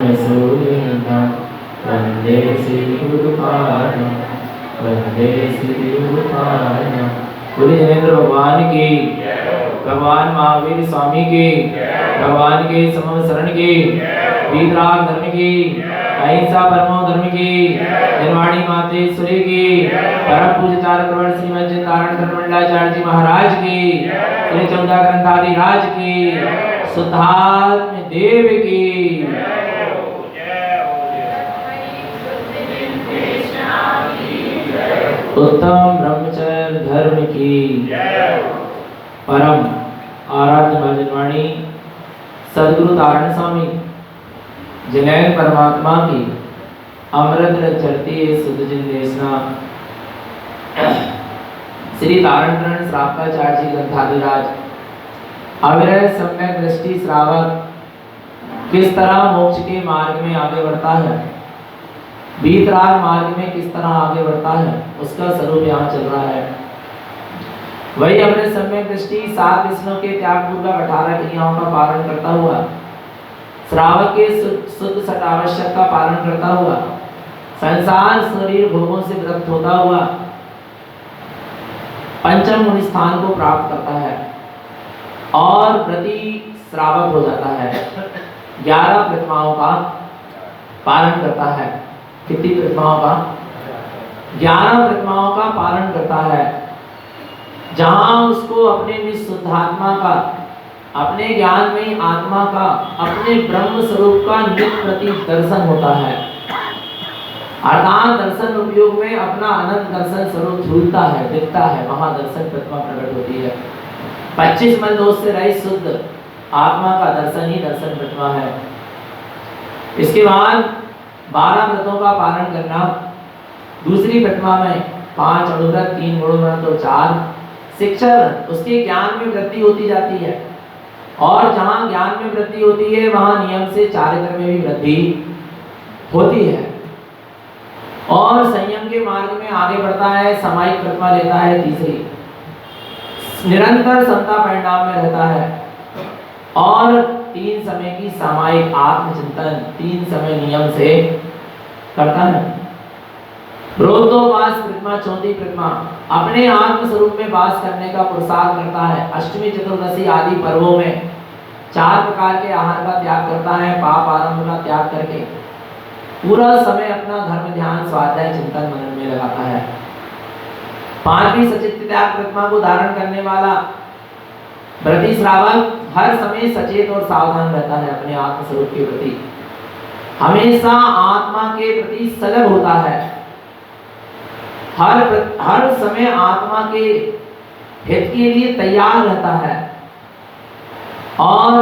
सूर्यनाथ वंदे श्रीगुरुपादम वंदे श्रीगुरुपादम। बोलिए जयेंद्र भगवान की, भगवान महावीर स्वामी की, भगवान के समम शरण की, वीतराग धर्म की, अहिंसा परमो धर्म की, निर्वाणी मातेश्वरी की, परम पूज्य चारकवर्ण श्रीमद जिंदारण धर्मंडाचार्य जी महाराज की, श्री 14 ग्रंथाधिराज की, शुद्धात्म देव की। उत्तम ब्रह्मचर्य धर्म की। परम आराध्य भजनवाणी सदगुरु तारण स्वामी जिनैन परमात्मा की अमृत चरती सुध जिन देशना श्री तारण श्रावकाचार्य जी ग्रंथाधिराज अविरह सम्यक दृष्टि श्रावक किस तरह मोक्ष के मार्ग में आगे बढ़ता है, वीतराग मार्ग में किस तरह आगे बढ़ता है, उसका स्वरूप यहाँ चल रहा है। वही अपने सम्यक दृष्टि 7 विष्णु के त्यागपूर्वक 18 क्रियाओं का पालन करता हुआ, श्रावक के शुद्ध सट आवश्यक का पालन करता हुआ, संसार शरीर भोगों से ग्रस्त होता हुआ पंचम मुनि स्थान को प्राप्त करता है और प्रति श्रावक हो जाता है। 11 प्रतिमाओं का पालन करता है। कितनी प्रतिमाओं का? 11 प्रतिमाओं का पालन करता है। जहां उसको अपने निःशुद्धात्मा का, अपने ज्ञान में आत्मा का, अपने ब्रह्म स्वरूप का नित्य प्रति दर्शन होता है। अर्थात दर्शन उपयोग में अपना अनंत दर्शन स्वरूप झूलता है, दिखता है, महादर्शन प्रतिमा प्रकट होती है। 25 मल दोष से रहित शुद्ध आत्मा का दर्शन ही दर्शन प्रतिमा है। इसके बाद 12 व्रतों का पालन करना। दूसरी प्रतिमा में 5 अणुव्रत, 3 गुणव्रत और 4 शिक्षण, उसके ज्ञान में वृद्धि होती जाती है और जहाँ ज्ञान में वृद्धि होती है वहाँ नियम से चारित्र में भी वृद्धि होती है और संयम के मार्ग में आगे बढ़ता है। सामायिक प्रतिमा लेता है तीसरी, निरंतर समता परिणाम में रहता है और 3 समय की सामायिक आत्मचिंतन 3 समय नियम से करता है। रोधोपास प्रतिमा, चौथी प्रतिमा अपने आत्म स्वरूप में वास करने का पुरुषार्थ करता है। अष्टमी, चतुर्दशी आदि पर्वों में 4 प्रकार के आहार का त्याग करता है, पाप आरंभ का त्याग करके पूरा समय अपना धर्म ध्यान स्वाध्याय चिंतन मनन में लगाता है। 5वीं सचित त्याग प्रतिमा को धारण करने वाला व्रती श्रावक हर समय सचेत और सावधान रहता है। अपने आत्म स्वरूप के प्रति हमेशा आत्मा के प्रति सजग होता है। हर समय आत्मा के हित के लिए तैयार रहता है और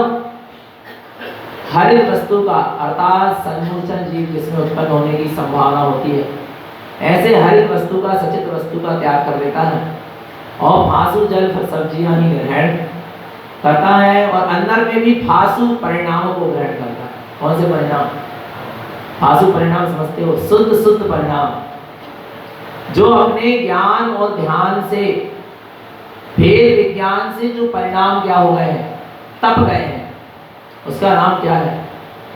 हर वस्तु का अर्थात सन्मोचन जीव जिसमें उत्पन्न होने की संभावना होती है, ऐसे हर एक वस्तु का, सचित वस्तु का त्याग कर देता है और फासु जल सब्जियां ही ग्रहण करता है और अंदर में भी फासु परिणामों को ग्रहण करता है। कौन से परिणाम? फासु परिणाम समझते हो? शुद्ध परिणाम जो अपने ज्ञान और ध्यान से, भेद विज्ञान से जो परिणाम क्या हो गए हैं, तप गए हैं, उसका नाम क्या है?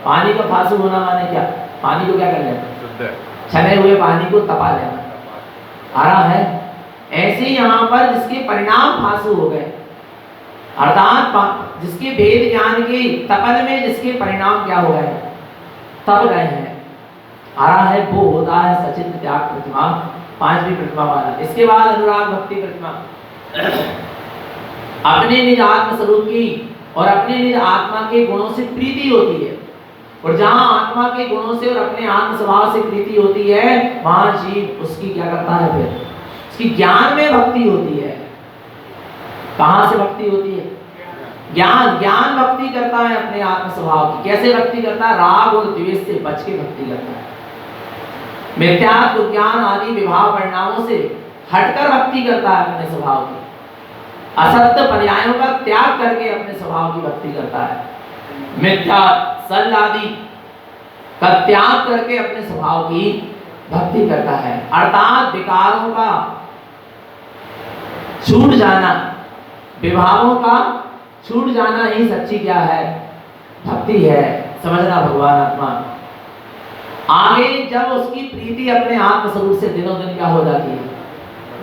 पानी का फासु होना माने क्या? पानी को क्या कर लेना? छने हुए पानी को तपा लेना। आ रहा है? ऐसे यहाँ पर जिसके परिणाम फासु हो गए, अर्थात जिसके भेद ज्ञान के तपन में जिसके परिणाम क्या हो गए, तप गए हैं, आ रहा है, वो होता है सचित त्याग प्रतिमा, 5वीं प्रतिमा वाला। इसके बाद अनुराग भक्ति प्रतिमा अपने निज आत्म स्वरूप की और अपने निज आत्मा के गुणों से प्रीति होती है और जहां आत्मा के गुणों से और अपने आत्म स्वभाव से प्रीति होती है वहां जीव उसकी क्या करता है? फिर उसकी ज्ञान में भक्ति होती है। कहां से भक्ति होती है? ज्ञान भक्ति करता है अपने आत्म स्वभाव की। कैसे भक्ति करता है? राग और द्वेष से बच के भक्ति करता है। मिथ्यात्व ज्ञान आदि विभाव परिणामों से हटकर भक्ति करता है अपने स्वभाव की। असत्य पर्यायों का त्याग करके अपने स्वभाव की भक्ति करता है। मिथ्या सल आदि का त्याग करके अपने स्वभाव की भक्ति करता है। अर्थात विकारों का छूट जाना, विभावों का छूट जाना ही सच्ची क्या है? भक्ति है। समझना भगवान आत्मा आगे जब उसकी प्रीति अपने आत्म स्वरूप से दिनों दिन क्या हो जाती है,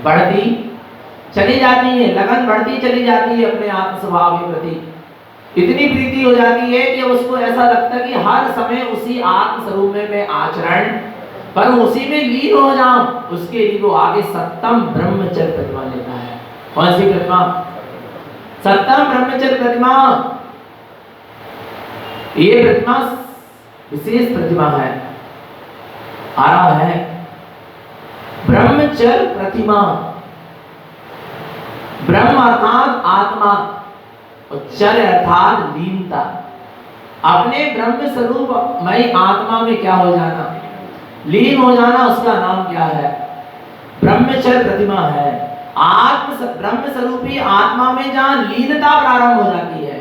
बढ़ती चली जाती है, लगन बढ़ती चली जाती है अपने आत्म स्वभाव के प्रति। इतनी प्रीति हो जाती है कि उसको ऐसा लगता है कि हर समय उसी आत्म स्वरूप में मैं आचरण पर उसी में लीन हो जाऊं। उसके लिए वो आगे सत्तम ब्रह्मचर्य प्रतिमा लेता है। कौन सी प्रतिमा? सत्तम ब्रह्मचर्य प्रतिमा। ये प्रतिमा विशेष प्रतिमा है। आ रहा है ब्रह्मचर्य प्रतिमा। ब्रह्म अर्थात आत्मा और चर्य अर्थात लीनता। अपने ब्रह्म स्वरूप मई आत्मा में क्या हो जाना, लीन हो जाना, उसका नाम क्या है? ब्रह्मचर्य प्रतिमा है। ब्रह्म स्वरूपी आत्मा में जहां लीनता प्रारंभ हो जाती है,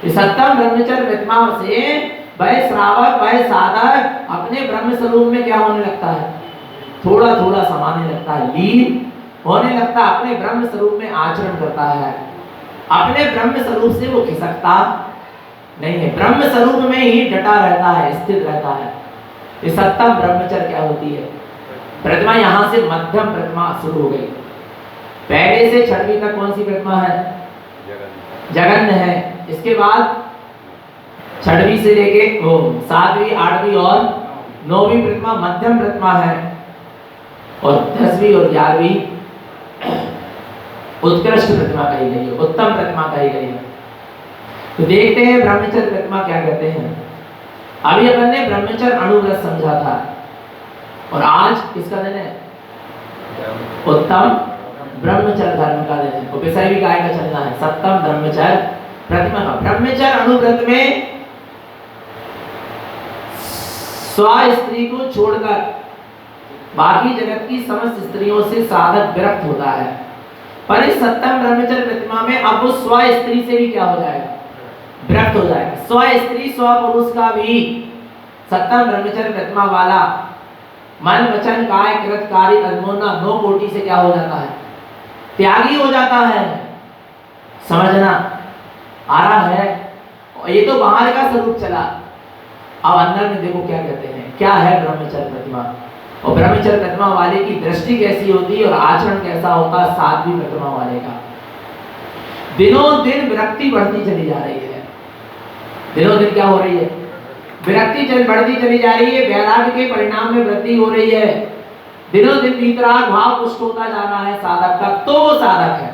इस सत्तम ब्रह्मचर्य प्रतिमा से वह श्रावक वह साधक अपने ब्रह्म स्वरूप में क्या होने लगता है, थोड़ा थोड़ा समाने लगता है, लीन होने लगता है, अपने ब्रह्म स्वरूप में आचरण करता है। अपने ब्रह्म स्वरूप से वो खिसकता नहीं है, ब्रह्म स्वरूप में ही डटा रहता है, स्थित रहता है। ये सत्तम ब्रह्मचर्य क्या होती है प्रतिमा। यहां से मध्यम प्रतिमा शुरू हो गई। पहले से छठवीं तक कौन सी प्रतिमा है? जगन्य है। इसके बाद छठवीं से लेके सातवीं, आठवीं और नौवीं प्रतिमा मध्यम प्रतिमा है, और 10वीं और 11वीं उत्कृष्ट प्रतिमा कही गई है, उत्तम प्रतिमा कही गई है। तो देखते हैं ब्रह्मचर्य प्रतिमा क्या कहते हैं। अभी अपन ने ब्रह्मचर्य अणुव्रत समझा था, और आज किसका दिन है? उत्तम ब्रह्मचर्य धर्म का दिन है। विषय भी काय का चलना है, सप्तम ब्रह्मचर्य प्रतिमा का। ब्रह्मचर्य अणुव्रत में स्व स्त्री को छोड़कर बाकी जगत की समस्त स्त्रियों से साधक विरक्त होता है, पर इस सप्तम ब्रह्मचर्य प्रतिमा में अब वो स्व स्त्री से भी क्या हो जाएगा, विरक्त हो जाएगा। स्व स्त्री स्व पुरुष का भी सप्तम ब्रह्मचर्य प्रतिमा वाला मन वचन काय कृत कार्य कर्मों नौ कोटि से क्या हो जाता है, त्यागी हो जाता है। समझना आ रहा है। ये तो बाहर का स्वरूप चला, अब अंदर में देखो क्या कहते हैं, क्या है ब्रह्मचर्य प्रतिमा, और ब्रह्मचर्य प्रतिमा वाले की दृष्टि कैसी होती है और आचरण कैसा होता है सातवीं प्रतिमा वाले का। दिनों दिन विरक्ति बढ़ती चली जा रही है। दिनों दिन क्या हो रही है, विरक्ति बढ़ती चली जा रही है, वैराग्य के परिणाम में वृद्धि हो रही है। दिनों दिन वीतराग भाव पुष्ट होता जा रहा है साधक का, तो वो साधक है।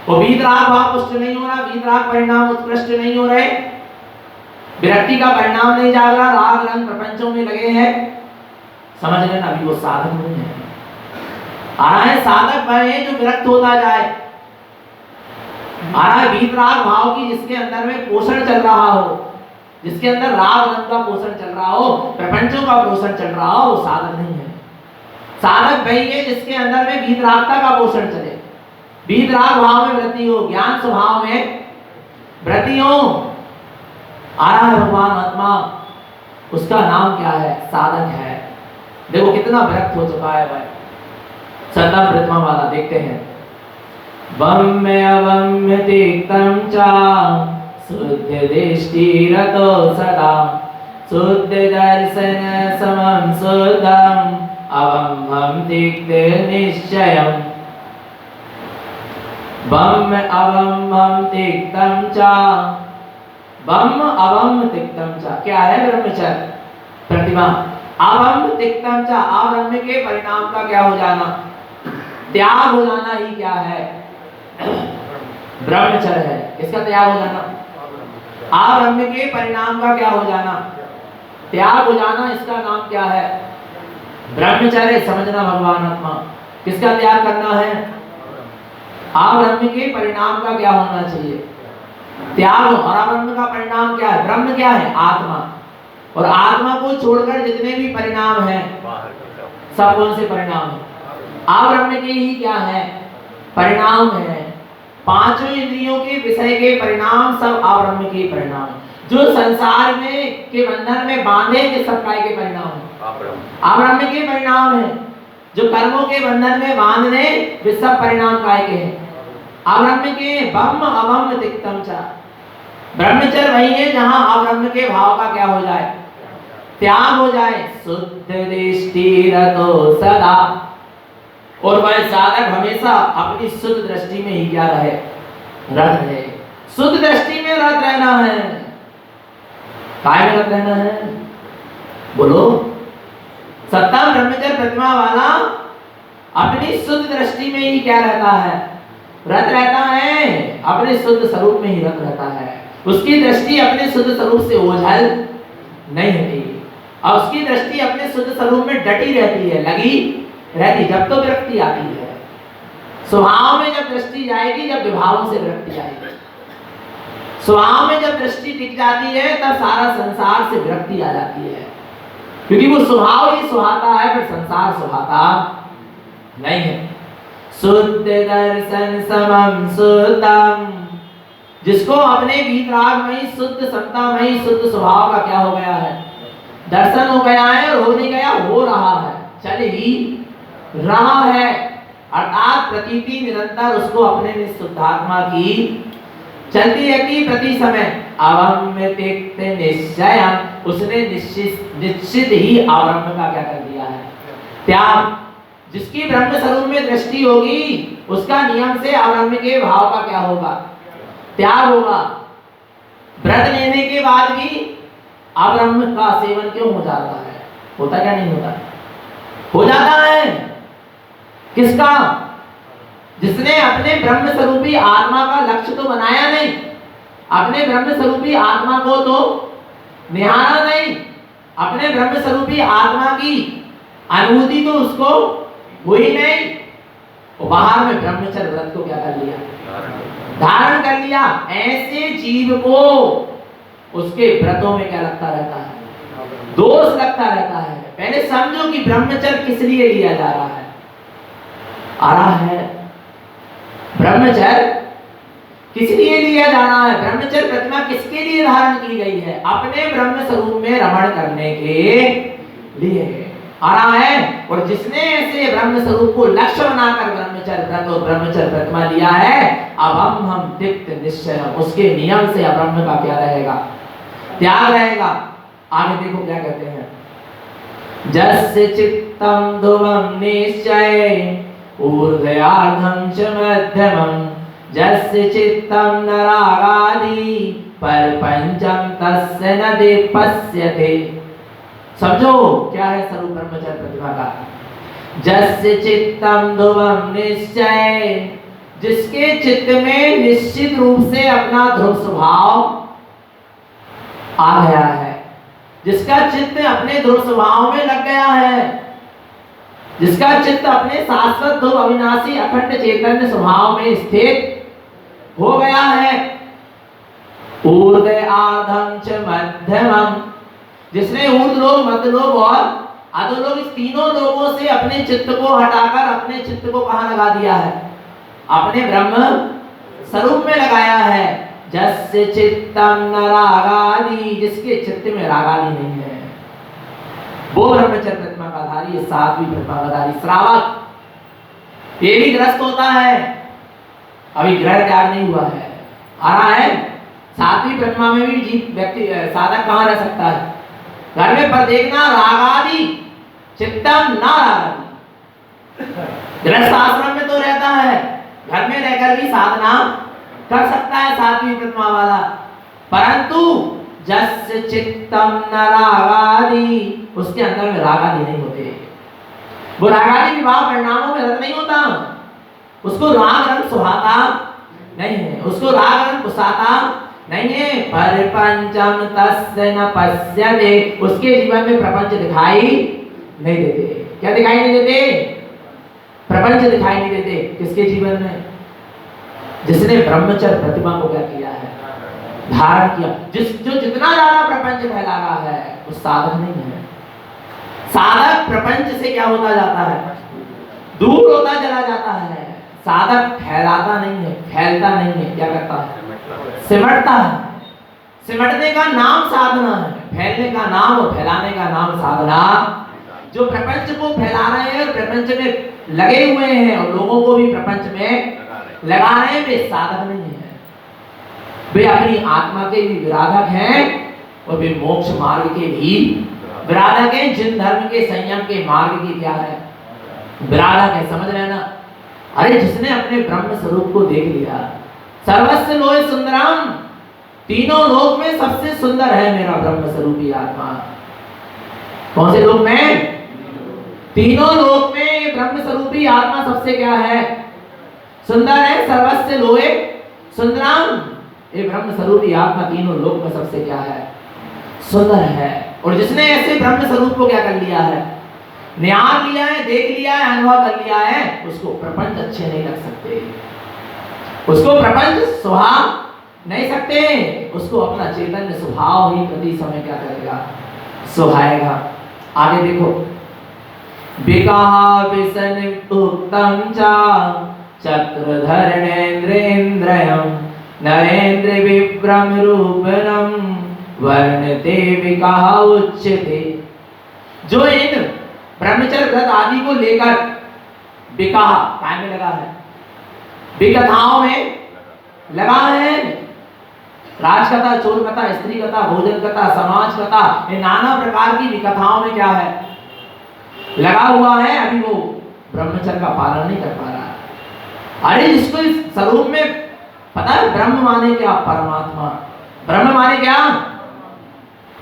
वो वीतराग भाव पुष्ट नहीं हो रहा, वीतराग परिणाम उत्कृष्ट नहीं हो रहे, विरक्ति का परिणाम नहीं जाग रहा, राग रंग प्रपंचों में लगे हैं, समझ लेना अभी वो साधक नहीं है। आ रहा है साधक वह है जो विरक्त होता जाए। आ रहा है वीतराग भाव की जिसके अंदर में पोषण चल रहा हो, जिसके अंदर राग रंग का पोषण चल रहा हो, प्रपंचों का पोषण चल रहा हो, वो साधक नहीं है। साधक वही है जिसके अंदर में वीतरागता का पोषण चले, वीतराग भाव में वृद्धि हो, ज्ञान स्वभाव में वृद्धि हो। आ रहा है भगवान आत्मा, उसका नाम क्या है, साधक है। देखो कितना विरक्त हो चुका है भाई सत्तम प्रतिमा वाला। देखते हैं वम्य अवम्य तिक्तम च शुद्ध दृष्टि रतो सदा शुद्ध दर्शन समं शुद्धम अवम्यं तिक्त निश्चयम्। वम्य अवम्यं तिक्तम च, वम्य अवम्य तिक्तम च क्या है ब्रह्मचर्य प्रतिमा। अवम्य तिक्तम च, अवम्य के परिणाम का क्या हो जाना, त्याग हो जाना ही क्या है, ब्रह्मचर्य है। इसका त्याग हो जाना, अवम्य के परिणाम का क्या हो जाना, त्याग हो जाना, इसका नाम क्या है, ब्रह्मचर्य। समझना भगवान आत्मा, किसका त्याग करना है, अवम्य के परिणाम का क्या होना चाहिए, त्याग। और अवम्य का परिणाम क्या है, ब्रह्म क्या है, आत्मा। और आत्मा को छोड़कर जितने भी परिणाम हैं सब कौन से परिणाम है, अब्रह्म के ही क्या है, परिणाम है। पांचों इंद्रियों के विषय के परिणाम सब अब्रह्म के परिणाम। जो संसार में के बंधन में बांधे के सब काय के परिणाम है, अब्रह्म के परिणाम है। जो कर्मों के बंधन में बांधने वे सब परिणाम काय के हैं, अब्रह्म के। ब्रह्म अवम्य तिक्तम च, ब्रह्मचर्य वही है जहां अब्रह्म के भाव का क्या हो जाए, त्याग हो जाए, शुद्ध दृष्टि रतो सदा, और वह साधक हमेशा अपनी शुद्ध दृष्टि में ही क्या रहे, रत रहे। शुद्ध दृष्टि में रत रहना है, काय में रत रहना है, बोलो। सत्तम ब्रह्मचर्य प्रतिमा वाला अपनी शुद्ध दृष्टि में ही क्या रहता है, रत रहता है, अपने शुद्ध स्वरूप में ही रत रहता है। उसकी दृष्टि अपने शुद्ध स्वरूप से ओझल नहीं होती, और उसकी दृष्टि अपने शुद्ध स्वरूप में डटी रहती है, लगी रहती, जब तो विरक्ति आती है। स्वभाव में जब दृष्टि जाएगी, जब विभावों से विरक्ति आएगी। स्वभाव में जब दृष्टि टिक जाती है, तब सारा संसार से विरक्ति आ जाती है, क्योंकि वो स्वभाव ही सुहाता है, फिर संसार सुहाता नहीं है। शुद्ध दर्शन समम शुद्धम, जिसको अपने भीतराग में ही शुद्ध सत्ता में ही शुद्ध स्वभाव का क्या हो गया है, दर्शन हो गया है, और हो नहीं गया, हो रहा है, चल ही रहा है, अर्थात प्रतीति निरंतर उसको अपने में शुद्धात्मा की चलती रहती प्रति समय। अवम्य तिक्त निश्चय, उसने निश्चित ही अवरम्य का क्या कर दिया है, त्याग। जिसकी ब्रह्म स्वरूप में दृष्टि होगी, उसका नियम से अवरम्य के भाव का क्या होगा, त्याग होगा। व्रत लेने के बाद भी अवरम्य का सेवन क्यों हो जाता है, होता क्या नहीं होता, हो जाता है। किसका, जिसने अपने ब्रह्म स्वरूपी आत्मा का लक्ष्य तो बनाया नहीं, अपने ब्रह्म स्वरूपी आत्मा को तो निहारा नहीं, अपने ब्रह्म स्वरूपी आत्मा की अनुभूति तो उसको हुई नहीं, और बाहर में ब्रह्मचर्य व्रत को क्या कर लिया, धारण कर लिया। ऐसे जीव को उसके व्रतों में क्या लगता रहता है, दोष लगता रहता है। पहले समझो कि ब्रह्मचर्य किस लिए लिया जा रहा है, आ रहा है ब्रह्मचर्य किस लिए लिया जा रहा है, ब्रह्मचर्य प्रतिमा किसके लिए धारण की गई है, अपने ब्रह्म स्वरूप में रमण करने के लिए आ रहा है। और जिसने ऐसे ब्रह्म स्वरूप को लक्ष्य बनाकर ब्रह्मचर्य व्रत और ब्रह्मचर्य प्रतिमा लिया है, अब हम तिक्त निश्चय, उसके नियम से ब्रह्म का क्या रहेगा, त्याग रहेगा। आगे देखो क्या कहते हैं, जस्य चित्तम ध्रुवम निश्चय ऊर्ध्यार्धं च मध्यमं, जस्य चित्तम न रागादि परपंचम तस्य न दीपस्यते। समझो क्या है स्वरूप ब्रह्मचर्य प्रतिभा का। जस्य चित्तम ध्रुवम निश्चय, जिसके चित्त में निश्चित रूप से अपना ध्रुव स्वभाव आ गया है, जिसका चित्त अपने ध्रुव स्वभाव में लग गया है, जिसका चित्त अपने शाश्वत ध्रुव अविनाशी अखंड चैतन्य स्वभाव में स्थित हो गया है। ऊर्ध्व आधम च मध्यमम, जिसने ऊर्ध्व लोक, मध्य लोक और अधोलोक इस तीनों लोगों से अपने चित्त को हटाकर अपने चित्त को कहां लगा दिया है, अपने ब्रह्म स्वरूप में लगाया है। जस्य चित्तम न रागादि, जिसके चित्त में रागादि नहीं है, वो ब्रह्मचर्य प्रतिमा का धारी, सातवीं प्रतिमा का धारी श्रावक। ये भी ग्रस्त होता है, अभी ग्रह त्याग नहीं हुआ है, आ रहा है। सातवीं प्रतिमा में भी जीव व्यक्ति साधक कहां रह सकता है, घर में, पर देखना रागादि चित्तम न रागादि। गृहस्थ आश्रम में तो रहता है, घर में रहकर भी साधना कर सकता है सातवीं प्रतिमा वाला, परंतु जस्य चित्तम न रागादि, उसके अंदर में रागादि नहीं होते। वो रागादि विभाव परिणामों में रत नहीं होता, उसको राग रंग सुहाता नहीं है, उसको राग रंग पुसाता नहीं है। परपंचम तस्य न पश्यते, उसके जीवन में प्रपंच दिखाई नहीं देते। क्या दिखाई नहीं देते, प्रपंच दिखाई नहीं देते। किसके जीवन में, जिसने ब्रह्मचर्य प्रतिमा को क्या किया है, धारण किया। जो जितना ज्यादा प्रपंच फैला रहा है वो साधक नहीं है। साधक प्रपंच से क्या होता जाता है, दूर होता चला जाता है। साधक फैलाता नहीं है, फैलता नहीं है, क्या करता है, सिमटता है। सिमटने का नाम साधना है, फैलने का नाम और फैलाने का नाम साधना। जो प्रपंच को फैला रहे हैं, प्रपंच में लगे हुए हैं और लोगों को भी प्रपंच में लगा रहे हैं, वे साधक नहीं है। वे अपनी आत्मा के भी विराधक हैं और वे मोक्ष मार्ग के भी विराधक है जिन धर्म के संयम के मार्ग की क्या है, विराधक है। समझ रहे ना? अरे जिसने अपने ब्रह्म स्वरूप को देख लिया, सर्वस्व लोय सुंदरम, तीनों लोक में सबसे सुंदर है मेरा ब्रह्म स्वरूपी आत्मा। कौन से लोक में? तीनों लोक में ब्रह्म स्वरूपी आत्मा सबसे क्या है? सुंदर है। सर्वस्व लोय सुंदरम, ये ब्रह्म स्वरूपी आत्मा तीनों लोक में सबसे क्या है? सुंदर है। और जिसने ऐसे ब्रह्म स्वरूप को क्या कर लिया है? न्याय लिया है, देख लिया है, अनुभव कर लिया है, उसको प्रपंच अच्छे नहीं लग सकते, उसको प्रपंच सुहा नहीं सकते, उसको अपना चैतन्य स्वभाव ही प्रति समय क्या करेगा? सुहाएगा। आगे देखो, विकाह विसन उत्तम चा चक्रधरणेन्द्र इंद्रयम नरेंद्र विभ्रम रूपनम वर्णते विकाह उच्यते। जो इन ब्रह्मचर्य व्रत आदि को लेकर विकाह काय में लगा है? विकथाओं में लगा है। राजकथा, चोर कथा, स्त्री कथा, भोजन कथा, समाज कथा, ये नाना प्रकार की विकथाओं में क्या है? लगा हुआ है। अभी वो ब्रह्मचर्य का पालन नहीं कर पा रहा। अरे जिसको इस स्वरूप में पता है ब्रह्म माने क्या? परमात्मा। ब्रह्म माने क्या?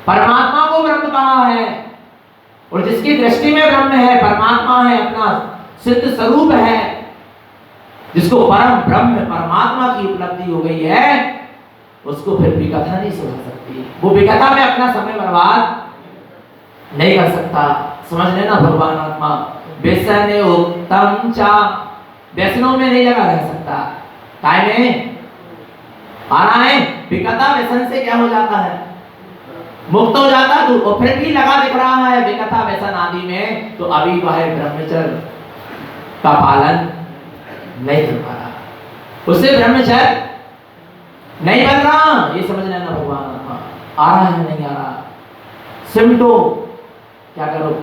परमात्मा को ब्रह्म कहा है। और जिसकी दृष्टि में ब्रह्म है, परमात्मा है, अपना सिद्ध स्वरूप है, जिसको परम ब्रह्म परमात्मा की उपलब्धि हो गई है, उसको फिर विकथा नहीं सुना सकती। वो विकथा में अपना समय बर्बाद नहीं कर सकता। समझ लेना, भगवान आत्मा व्यसन उत्तम चा, व्यसनों में नहीं लगा रह सकता। काय में आ रहा है? विकथा व्यसन से क्या हो जाता है? मुक्त हो जाता। तो फिर भी लगा दिख रहा है विकथा व्यसन आदि में, तो अभी वह ब्रह्मचर्य का पालन नहीं कर पा रहा, उससे ब्रह्मचर्य नहीं बन रहा। ये समझ लेना भगवान आत्मा। आ रहा है नहीं आ रहा, सिमटो, क्या करो?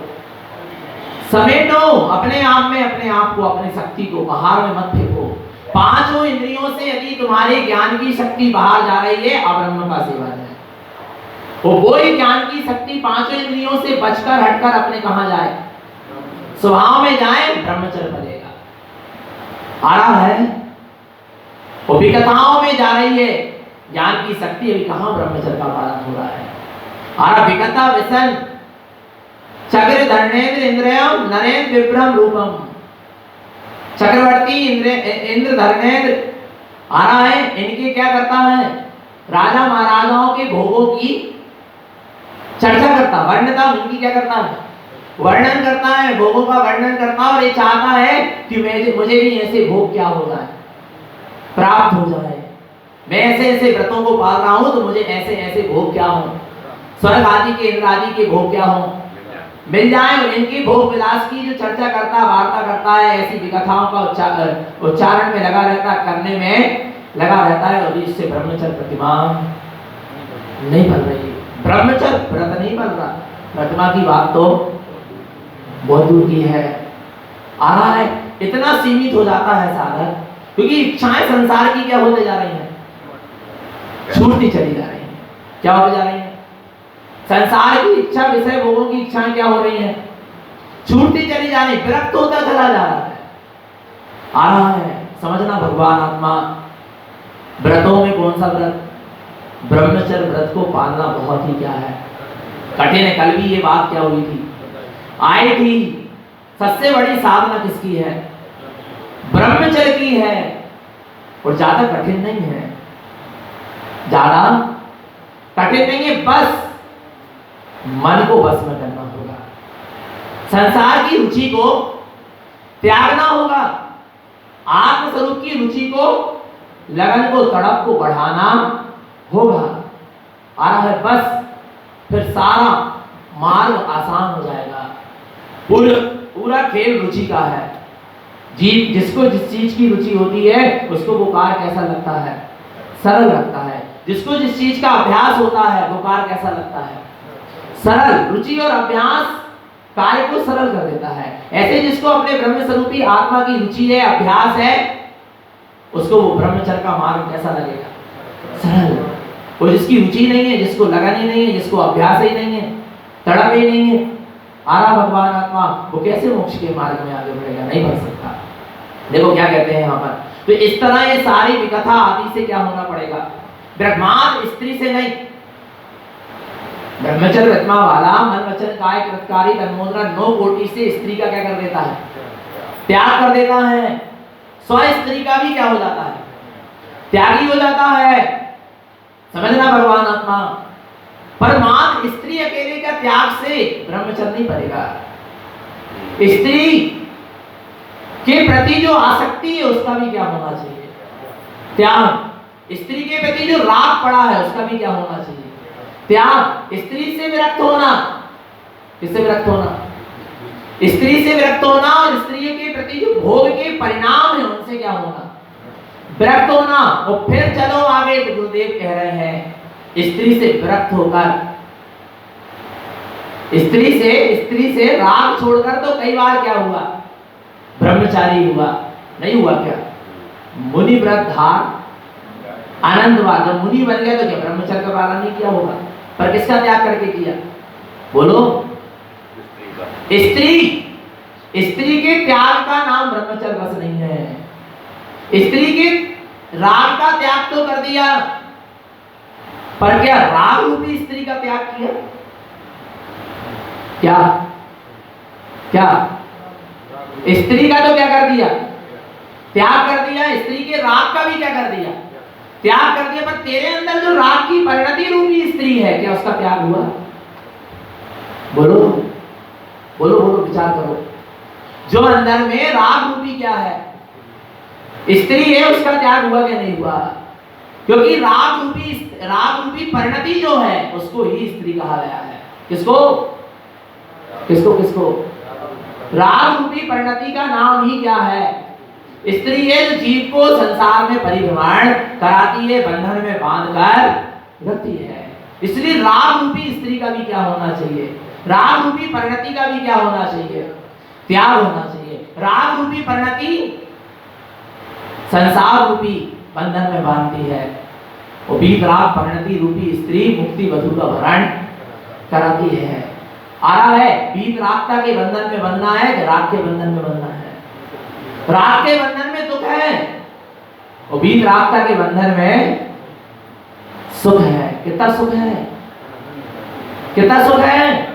समेटो अपने आप में, अपने आप को, अपनी शक्ति को बाहर में मत फेंको। पांचों इंद्रियों से यदि तुम्हारे ज्ञान की शक्ति बाहर जा रही है, अब्रह्म का सेवन है। वो ही ज्ञान की शक्ति पांचों इंद्रियों से बचकर हटकर अपने कहां जाए? स्वभाव में जाए, ब्रह्मचर्य बनेगा। आ रहा है? वो विकथाओं में जा रही है ज्ञान की शक्ति, अभी कहां ब्रह्मचर्य का पालन हो रहा है? आ रहा विकथा व्यसन चक्र धरणेन्द्र इंद्रयम नरेंद्र विभ्रम रूपम। चक्रवर्ती इंद्र धरणेन्द्र आ रहा है, इनके क्या करता है? राजा महाराजाओं के भोगों की चर्चा करता, वर्णता इनकी क्या करता है? वर्णन करता है, भोगों का वर्णन करता है। और ये चाहता है कि मुझे भी ऐसे भोग क्या हो जाए, प्राप्त हो जाए। मैं ऐसे ऐसे व्रतों को पाल रहा हूं, तो मुझे ऐसे ऐसे भोग क्या हो, स्वर्ग आदि के, इंद्र आदि के भोग क्या हो, मिल जाए। और इनकी भोग विलास की जो चर्चा करता, वार्ता करता है, ऐसी विकथाओं का उच्चारण में लगा रहता, करने में लगा रहता है। और इससे ब्रह्मचर्य प्रतिमा नहीं बन रही, ब्रह्मचर्य व्रत नहीं बन रहा। प्रतिमा की बात तो बहुत दूर की है। आ रहा है, इतना सीमित हो जाता है साधक, क्योंकि इच्छाएं संसार की क्या होते जा रही हैं? छूटती चली जा रही हैं। क्या होते जा रही हैं? संसार की इच्छा, विषय भोगों की इच्छाएं क्या हो रही हैं? छूटती चली जा रही, विरक्त होता चला जा रहा है। आ रहा है, समझना भगवान आत्मा। व्रतों में कौन सा व्रत? ब्रह्मचर्य व्रत को पालना बहुत ही क्या है? कठिन है। कल भी ये बात क्या हुई थी, आई थी। सबसे बड़ी साधना किसकी है? ब्रह्मचर्य की है। और ज्यादा कठिन नहीं है, ज्यादा कठिन नहीं है, बस मन को बस में करना होगा, संसार की रुचि को त्यागना होगा, आत्म स्वरूप की रुचि को, लगन को, तड़प को बढ़ाना होगा। आ रहा है, बस फिर सारा मार्ग आसान हो जाएगा। पूरा खेल रुचि का है। जीव जिसको जिस चीज की रुचि होती है, उसको वो कार्य कैसा लगता है? सरल लगता है। जिसको जिस चीज का अभ्यास होता है, वो कार्य कैसा लगता है? सरल। रुचि और अभ्यास कार्य को सरल कर देता है। ऐसे जिसको अपने ब्रह्म स्वरूपी आत्मा की रुचि है, अभ्यास है, उसको वो ब्रह्मचर्य का मार्ग कैसा लगेगा? सरल। और जिसकी रुचि नहीं है, जिसको लगन ही नहीं है, जिसको अभ्यास ही नहीं है, तड़प ही नहीं है, आ रहा भगवान आत्मा, वो कैसे मोक्ष के मार्ग में आगे बढ़ेगा? नहीं बढ़ सकता। देखो क्या कहते हैं यहाँ पर। तो इस तरह ये सारी विकथा आदि से क्या होना पड़ेगा? ब्रह्मांड स्त्री से नहीं, ब्रह्मचर्य रत्मा वाला मन वचन काय कृतकारी तन्मोद्रा 9 कोटि से स्त्री का क्या कर देता है? त्याग कर देता है। स्व स्त्री का भी क्या हो जाता है? त्यागी हो जाता है। समझना भगवान आत्मा, परमात्मा स्त्री अकेले का त्याग से ब्रह्मचर्य नहीं पड़ेगा। स्त्री के प्रति जो आसक्ति है उसका भी क्या होना चाहिए? त्याग। स्त्री के प्रति जो राग पड़ा है उसका भी क्या होना चाहिए? त्याग। स्त्री से विरक्त होना, किससे विरक्त होना? स्त्री से विरक्त होना, और स्त्री के प्रति जो भोग के परिणाम है उनसे क्या होना? विरक्त होना। और फिर चलो आगे, तो गुरुदेव कह रहे हैं स्त्री से विरक्त होकर, स्त्री से राग छोड़कर तो कई बार क्या हुआ? ब्रह्मचारी हुआ। नहीं हुआ क्या? मुनि व्रत धार आनंदवाद। जब मुनि बन गया तो क्या ब्रह्मचर्य का पालन नहीं किया होगा? पर किसका त्याग करके किया? बोलो। स्त्री के त्याग का नाम ब्रह्मचर्य बस नहीं है। स्त्री के राग का त्याग तो कर दिया, पर क्या राग रूपी स्त्री का त्याग किया? क्या क्या स्त्री का तो क्या कर दिया? त्याग कर दिया। स्त्री के राग का भी क्या कर दिया? त्याग कर दिया। पर तेरे अंदर जो राग की परिणति रूपी स्त्री है, क्या उसका त्याग हुआ? बोलो बोलो बोलो, विचार करो। जो अंदर में राग रूपी क्या है? स्त्री है, उसका त्याग हुआ क्या नहीं हुआ? क्योंकि राग रूपी परिणति जो है उसको ही स्त्री कहा गया है। किसको किसको किसको? राग रूपी परिणति का नाम ही क्या है? स्त्री है, जो जीव को संसार में परिभ्रमण कराती है, बंधन में बांधकर रखती है। इसलिए राग रूपी स्त्री का भी क्या होना चाहिए? राग रूपी परिणति का भी क्या होना चाहिए? त्याग होना चाहिए। राग रूपी परिणति संसार रूपी बंधन में बांधती है, और वीतराग परिणति रूपी स्त्री मुक्ति वधु का भरण कराती है। आ रहा है, वीतरागता के बंधन में बंधना है कि राग के बंधन में बंधना है? राग के बंधन में दुख है, और वीतरागता के बंधन में सुख है। कितना सुख है? कितना सुख है?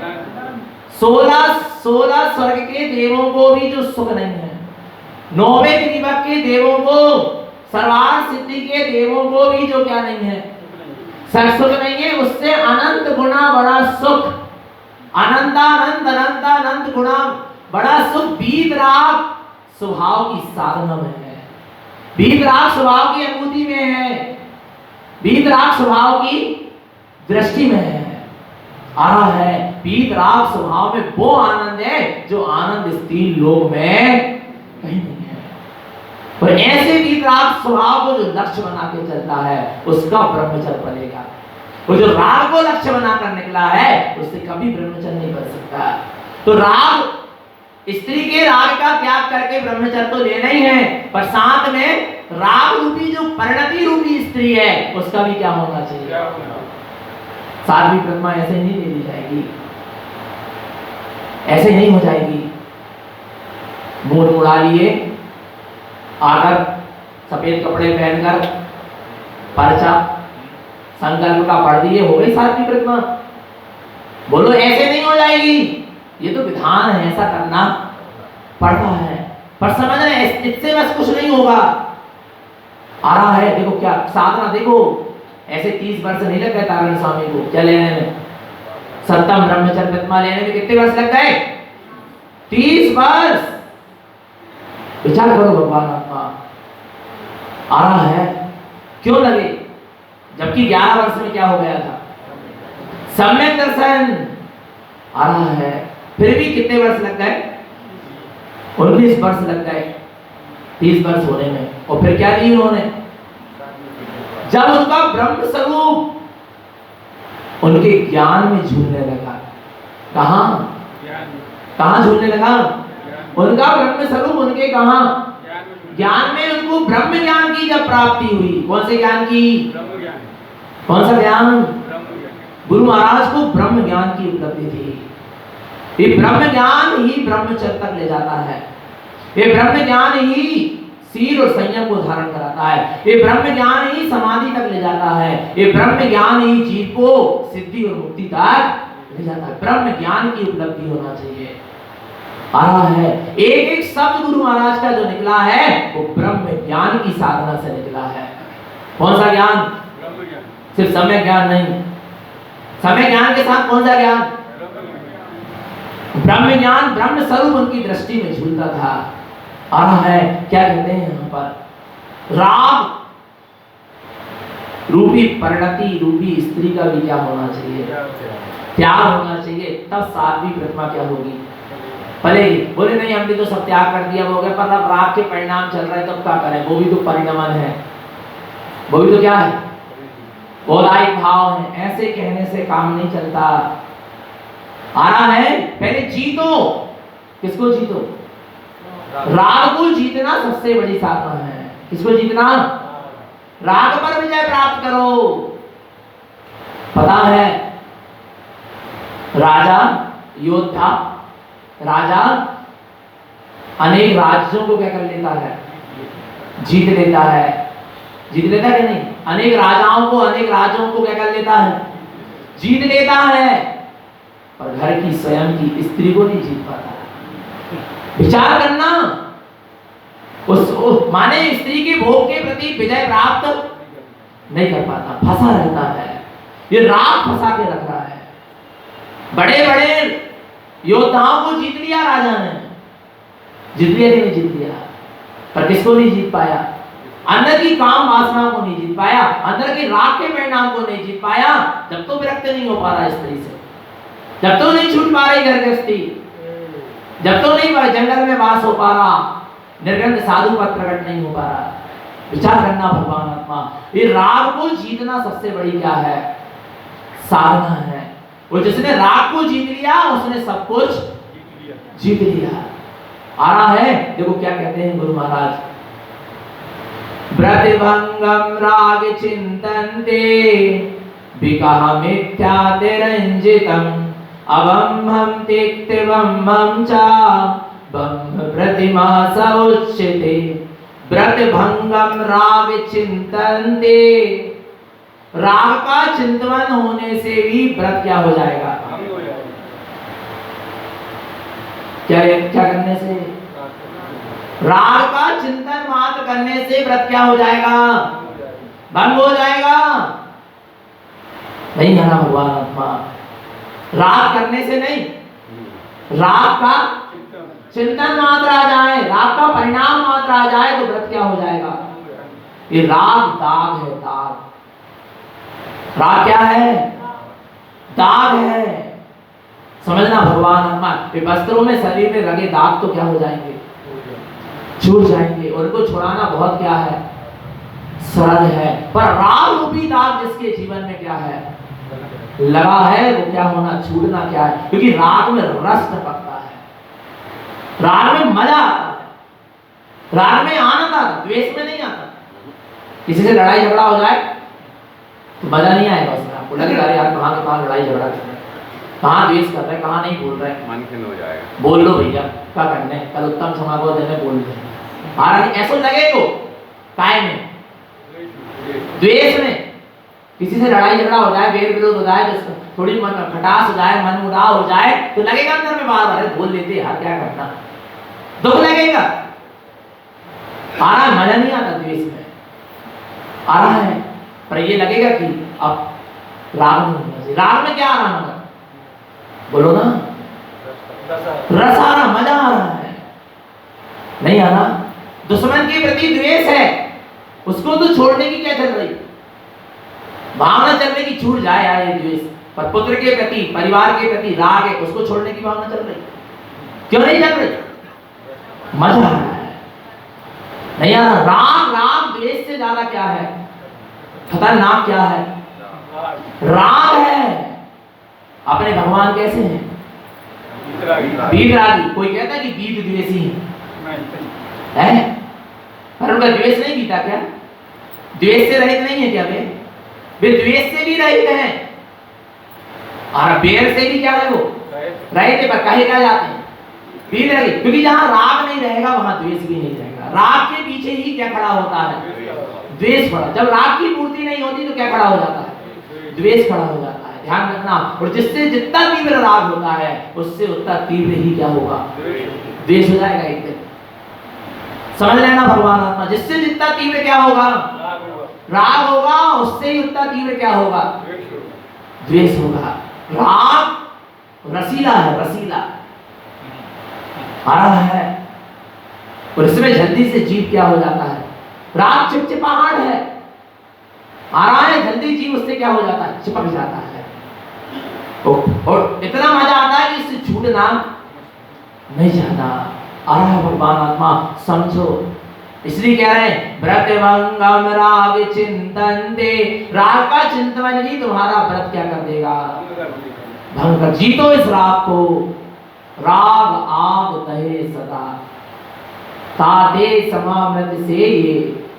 16 स्वर्ग के देवों को भी जो सुख नहीं है, 9वें त्रिभुवन के देवों को, सर्वार्थ सिद्धि के देवों को भी जो क्या नहीं है? सुख नहीं है। उससे अनंत गुना बड़ा सुख, अनंत गुना बड़ा सुख वीतराग स्वभाव की साधना में है, वीतराग स्वभाव की अनुभूति में है, वीतराग स्वभाव की दृष्टि में है। आ रहा है, वीतराग स्वभाव में वो आनंद है जो आनंद इस 3 लोक में कहीं नहीं है। और ऐसे वीतराग स्वभाव को जो लक्ष्य बना के चलता है उसका ब्रह्मचर्य बनेगा। वो जो राग को लक्ष्य बनाकर निकला है उससे कभी ब्रह्मचर्य नहीं बन सकता। तो राग, स्त्री के राग का त्याग करके ब्रह्मचर्य तो लेना ही है, पर साथ में राग रूपी जो परिणति रूपी स्त्री है उसका भी क्या होना चाहिए? साध्वी प्रतिमा ऐसे नहीं ले ली जाएगी, ऐसे नहीं हो जाएगी। मूड उड़ा लिए, आकर सफेद कपड़े पहनकर पर्चा संकल्प का पढ़ दिए, हो गई साध्वी प्रतिमा? बोलो, ऐसे नहीं हो जाएगी। ये तो विधान है, ऐसा करना पड़ता है। पर समझ रहे, इससे बस कुछ नहीं होगा। आ रहा है, देखो क्या साधना, देखो ऐसे 30 वर्ष नहीं लग गए तारण स्वामी को क्या लेने में? सप्तम ब्रह्मचर्य प्रतिमा लेने में कितने वर्ष लग गए? 30 वर्ष। विचार करो भगवान आत्मा। आ रहा है, क्यों लगे? जबकि 11 वर्ष में क्या हो गया था? सम्यक दर्शन। आ रहा है, फिर भी कितने वर्ष लग गए? 19 वर्ष लग गए 30 वर्ष होने में। और फिर क्या ली उन्होंने? जब उनका ब्रह्म स्वरूप उनके ज्ञान में झूलने लगा। कहां झूलने लगा? उनका ब्रह्म स्वरूप उनके कहां? ज्ञान में। उनको ब्रह्म ज्ञान की जब प्राप्ति हुई, कौन से ज्ञान की? कौन सा ज्ञान? गुरु महाराज को ब्रह्म ज्ञान की उपलब्धि थी। ये ब्रह्म ज्ञान ही ब्रह्मचर्य तक ले जाता है। ये ब्रह्म ज्ञान ही सील और संयम को धारण कराता है। ये ब्रह्म ज्ञान ही समाधि तक ले जाता है। ये ब्रह्म ज्ञान ही जीव को सिद्धि और मुक्ति तक ले जाता है। ब्रह्म ज्ञान की उपलब्धि होना चाहिए। आ रहा है एक एक शब्द गुरु महाराज का जो निकला है वो ब्रह्म ज्ञान की साधना से निकला है। कौन सा ज्ञान? ब्रह्म ज्ञान। सिर्फ समय ज्ञान नहीं, समय ज्ञान के साथ कौन सा ज्ञान? ब्रह्म ज्ञान। ब्रह्म स्वरूप उनकी दृष्टि में झूलता था। आ रहा है क्या कहते हैं यहाँ पर, राग रूपी परिणति रूपी स्त्री का भी क्या होना चाहिए? त्याग होना चाहिए, तब सात्विक प्रतिमा क्या होगी? भले बोले नहीं हमने तो सब त्याग कर दिया हो गया, पर अब राग के परिणाम चल रहे तब क्या करें? वो भी तो परिणमन है, वो भी तो क्या है? बौद्धायिक भाव है। ऐसे कहने से काम नहीं चलता। आ रहा है पहले जीतो। किसको जीतो? राग को जीतना सबसे बड़ी साधना है। किसको जीतना? राग पर विजय प्राप्त करो। पता है राजा योद्धा, राजा अनेक राज्यों को क्या कर लेता है? जीत लेता है। जीत लेता है कि नहीं? अनेक राजाओं को, अनेक राज्यों को क्या कर लेता है? जीत लेता है। पर घर की स्वयं की स्त्री को नहीं जीत पाता। विचार करना, उस माने स्त्री के भोग के प्रति विजय प्राप्त नहीं कर पाता, फंसा रहता है। ये राग फंसा के रख रहा है। बड़े बड़े योद्धाओं को जीत लिया राजा ने, जीत लिया कि नहीं जीत लिया? पर किसको नहीं जीत पाया? अंदर की काम वासना को नहीं जीत पाया, अंदर के राग के परिणाम को नहीं जीत पाया। जब तो विरक्त नहीं हो पा रहा स्त्री से, जब तो नहीं छूट पा रही घर गृहस्थी, जब तो नहीं जंगल में वास हो पा रहा, निर्गंध साधु पद प्रकट नहीं हो पा रहा। विचार करना भगवान आत्मा, ये राग को जीतना सबसे बड़ी क्या है? साधना है। वो जिसने राग को जीत लिया उसने सब कुछ जीत लिया। आ रहा है देखो क्या कहते हैं गुरु महाराज, प्रतिभंगम राग चिंतन्ते विकह मिथ्यातिरंजितम अवम्हं तिक्तवम्हं च ब्रह्म प्रतिमा स उच्यते। प्रतिभंगम राग चिंतन्ते, राग का चिंतन होने से भी व्रत क्या हो जाएगा? क्या करने से? राग का चिंतन मात्र करने से व्रत क्या हो जाएगा? भंग हो जाएगा। नहीं है ना भगवान आत्मा? राग करने से नहीं, राग का चिंतन मात्र आ जाए, राग का परिणाम मात्र आ जाए तो व्रत क्या हो जाएगा? ये राग दाग है। दाग, राग क्या है? दाग है। समझना भगवान आत्मा, ये वस्त्रों में शरीर में लगे दाग तो क्या हो जाएंगे? छूट जाएंगे। और उनको छुड़ाना बहुत क्या है? सरल है। पर राग रूपी दाग जिसके जीवन में क्या है? लगा है, वो क्या होना? छूटना क्या है? क्योंकि राग में रस टपकता है, राग में मजा आता है, राग में आनंद आता है, द्वेष में नहीं आता। किसी से लड़ाई झगड़ा हो जाए तो मजा नहीं आएगा उसमें। आपको लगेगा अरे यार कहाँ के कहाँ लड़ाई झगड़ा कर रहे हैं, कहाँ द्वेष कर रहे हैं, कहाँ नहीं बोल रहे हैं। मन खिन्न हो जाएगा। बोल लो भैया, क्या करने, कल उत्तम समागम देने बोल रहे। हालांकि ऐसा लगेगा काय में, द्वेष में। किसी से लड़ाई झगड़ा हो जाए, वेर विरोध हो जाए, तो थोड़ी मन खटास हो जाए, मन उदास हो जाए तो लगेगा अंदर में बार बार बोल लेते यार क्या करना, दुख लगेगा। आ रहा मजा नहीं आता द्वेष में, आ रहा है। पर ये लगेगा कि अब राग नहीं होना चाहिए। राग में क्या आ रहा है? बोलो ना, रस आ रहा, मजा आ रहा है। नहीं आ रहा? दुश्मन के प्रति द्वेष है, उसको तो छोड़ने की क्या चल रही भावना चल रही कि छूट जाए यार ये द्वेष। पर पुत्र के प्रति, परिवार के प्रति राग है, उसको छोड़ने की भावना चल रही। क्यों नहीं चल रही? मजा आ रहा है। नहीं आ रहा? राग, राग द्वेष से ज्यादा क्या है? खतरनाक क्या है? राग है। अपने भगवान कैसे हैं? वीतरागी। कोई कहता है कि वीत द्वेषी है, पर उनका द्वेष नहीं बीता क्या? द्वेष से रहित नहीं है क्या वे? वे द्वेष से भी रहित हैं। और बेर से भी क्या है वो रहे थे, पर कहे क्या जाते हैं पीर रहे, क्योंकि जहां राग नहीं रहेगा वहां द्वेष भी नहीं रहेगा। राग के पीछे ही क्या खड़ा होता है? द्वेष खड़ा। जब राग की पूर्ति नहीं होती तो क्या खड़ा हो जाता है? द्वेष खड़ा हो जाता है। ध्यान रखना। और जिससे जितना तीव्र राग होता है उससे उतना तीव्र ही क्या होगा? द्वेष हो जाएगा एक दिन। समझ लेना भगवान आत्मा, जिससे जितना तीव्र क्या होगा? राग होगा, उससे ही उतना तीव्र क्या होगा? द्वेष होगा। राग रसीला है, रसीला आ रहा है और इसमें जल्दी से जीव क्या हो जाता है? राग चिपचिपाहट है, आ रहा है, जल्दी जीव उससे क्या हो जाता है? चिपक जाता है। और इतना मजा आता है कि इससे छूटना नहीं चाहता। आ रहा है भगवान आत्मा, समझो। इसलिए कह रहे हैं व्रत भंगम राग चिंतनते, राग का चिंतन ही तुम्हारा व्रत क्या कर देगा? भंग कर। जीतो इस राग को। राग आग दहे सदा, ताते समामृत से ये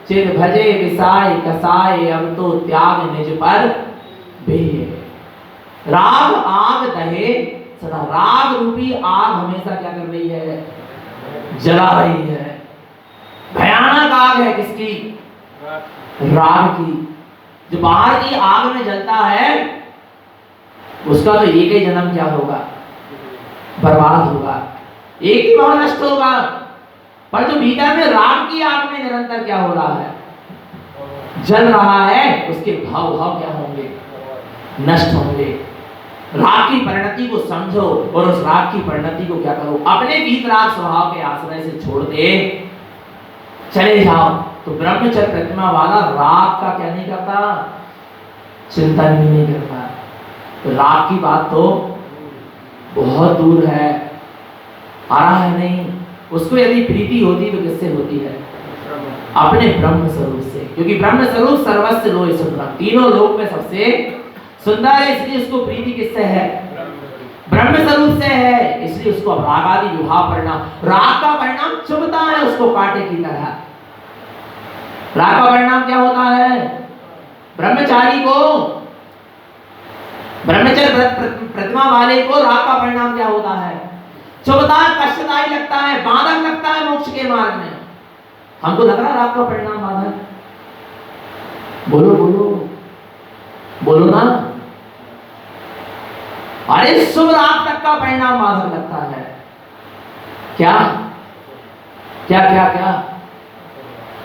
चिर भजे विसाय कसाय, अब तो त्याग निज पर भेय। राग आग दहे सदा, राग रूपी आग हमेशा क्या कर रही है? जला रही है। भयानक आग है किसकी? राग की। जो बाहर की आग में जलता है उसका तो एक ही जन्म क्या होगा? बर्बाद होगा, एक ही बार नष्ट होगा। पर जो भीतर में राग की आग में निरंतर क्या हो रहा है? जल रहा है, उसके भाव भाव क्या होंगे? नष्ट होंगे। राग की परिणति को समझो और उस राग की परिणति को क्या करो? अपने वीतराग स्वभाव के आश्रय से छोड़ दे चले जाओ। तो ब्रह्मचर्य प्रतिमा वाला राग का क्या नहीं करता? चिंतन भी नहीं करता। तो राग की बात तो बहुत दूर है, आ रहा है नहीं। उसको यदि प्रीति होती तो किससे होती है? अपने ब्रह्म स्वरूप से, क्योंकि ब्रह्म स्वरूप सर्वस्व लोक सुंदर, तीनों लोक में सबसे सुंदर है। इसलिए उसको प्रीति किससे है? ब्रह्म स्वरूप से है। इसलिए उसको राग आदि विभाव परिणाम, राग का परिणाम चुभता है उसको कांटे की तरह। राग का परिणाम क्या होता है? ब्रह्मचारी को, ब्रह्मचर्य प्रतिमा वाले को राग का परिणाम क्या होता है? चुभता है, कष्टदायी लगता है, बाधक लगता है मोक्ष के मार्ग में। हमको लग रहा है राग का परिणाम बाधक? बोलो बोलो बोलो ना। अरे शुभ राग तक का परिणाम बाधक लगता है। क्या क्या क्या क्या?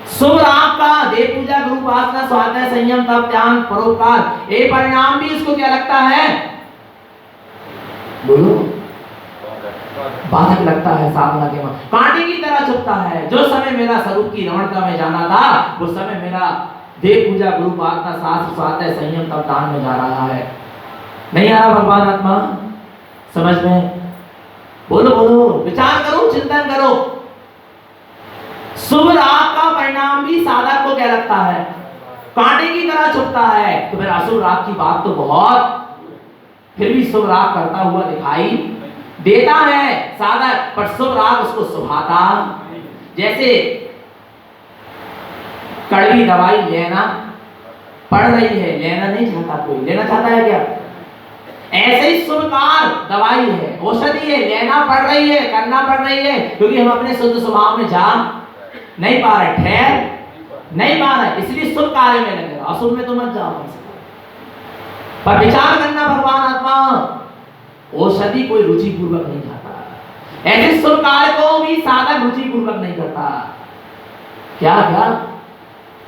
शुभ राग का देव पूजा, गुरु उपासना, स्वाध्याय, संयम, तप, ध्यान, परोपकार, ये परिणाम भी इसको क्या लगता है? बोलो। बाधक लगता है साधना के वक्त, कांटे की तरह चुभता है। जो समय मेरा स्वरूप की रमणता में जाना था वो समय मेरा देव पूजा, गुरु उपासना, शास्त्र, स्वाध्याय, संयम, तप, ध्यान में जा रहा है। नहीं आ रहा भगवान आत्मा समझ में? बोलो बोलो, विचार करो, चिंतन करो। शुभ राग का परिणाम भी साधक को क्या लगता है? कांटे की तरह चुभता है। तो फिर अशुभ राग की बात तो बहुत, फिर भी शुभ राग करता हुआ दिखाई देता है साधक, पर शुभ राग उसको सुभाता। जैसे कड़वी दवाई लेना पड़ रही है, लेना नहीं चाहता कोई, लेना चाहता है क्या? ऐसे ही शुभकार दवाई है, औषधि है, लेना पड़ रही है, करना पड़ रही है, क्योंकि हम अपने शुद्ध स्वभाव में जा नहीं पा रहे, ठहर नहीं पा रहे, इसलिए शुभ कार्य में लगे। अशुभ में तो मत जाओ। पर विचार करना भगवान आत्मा, औषधि कोई रुचि पूर्वक नहीं खाता। ऐसे शुभ कार्य को भी साधक रुचि पूर्वक नहीं करता। क्या क्या?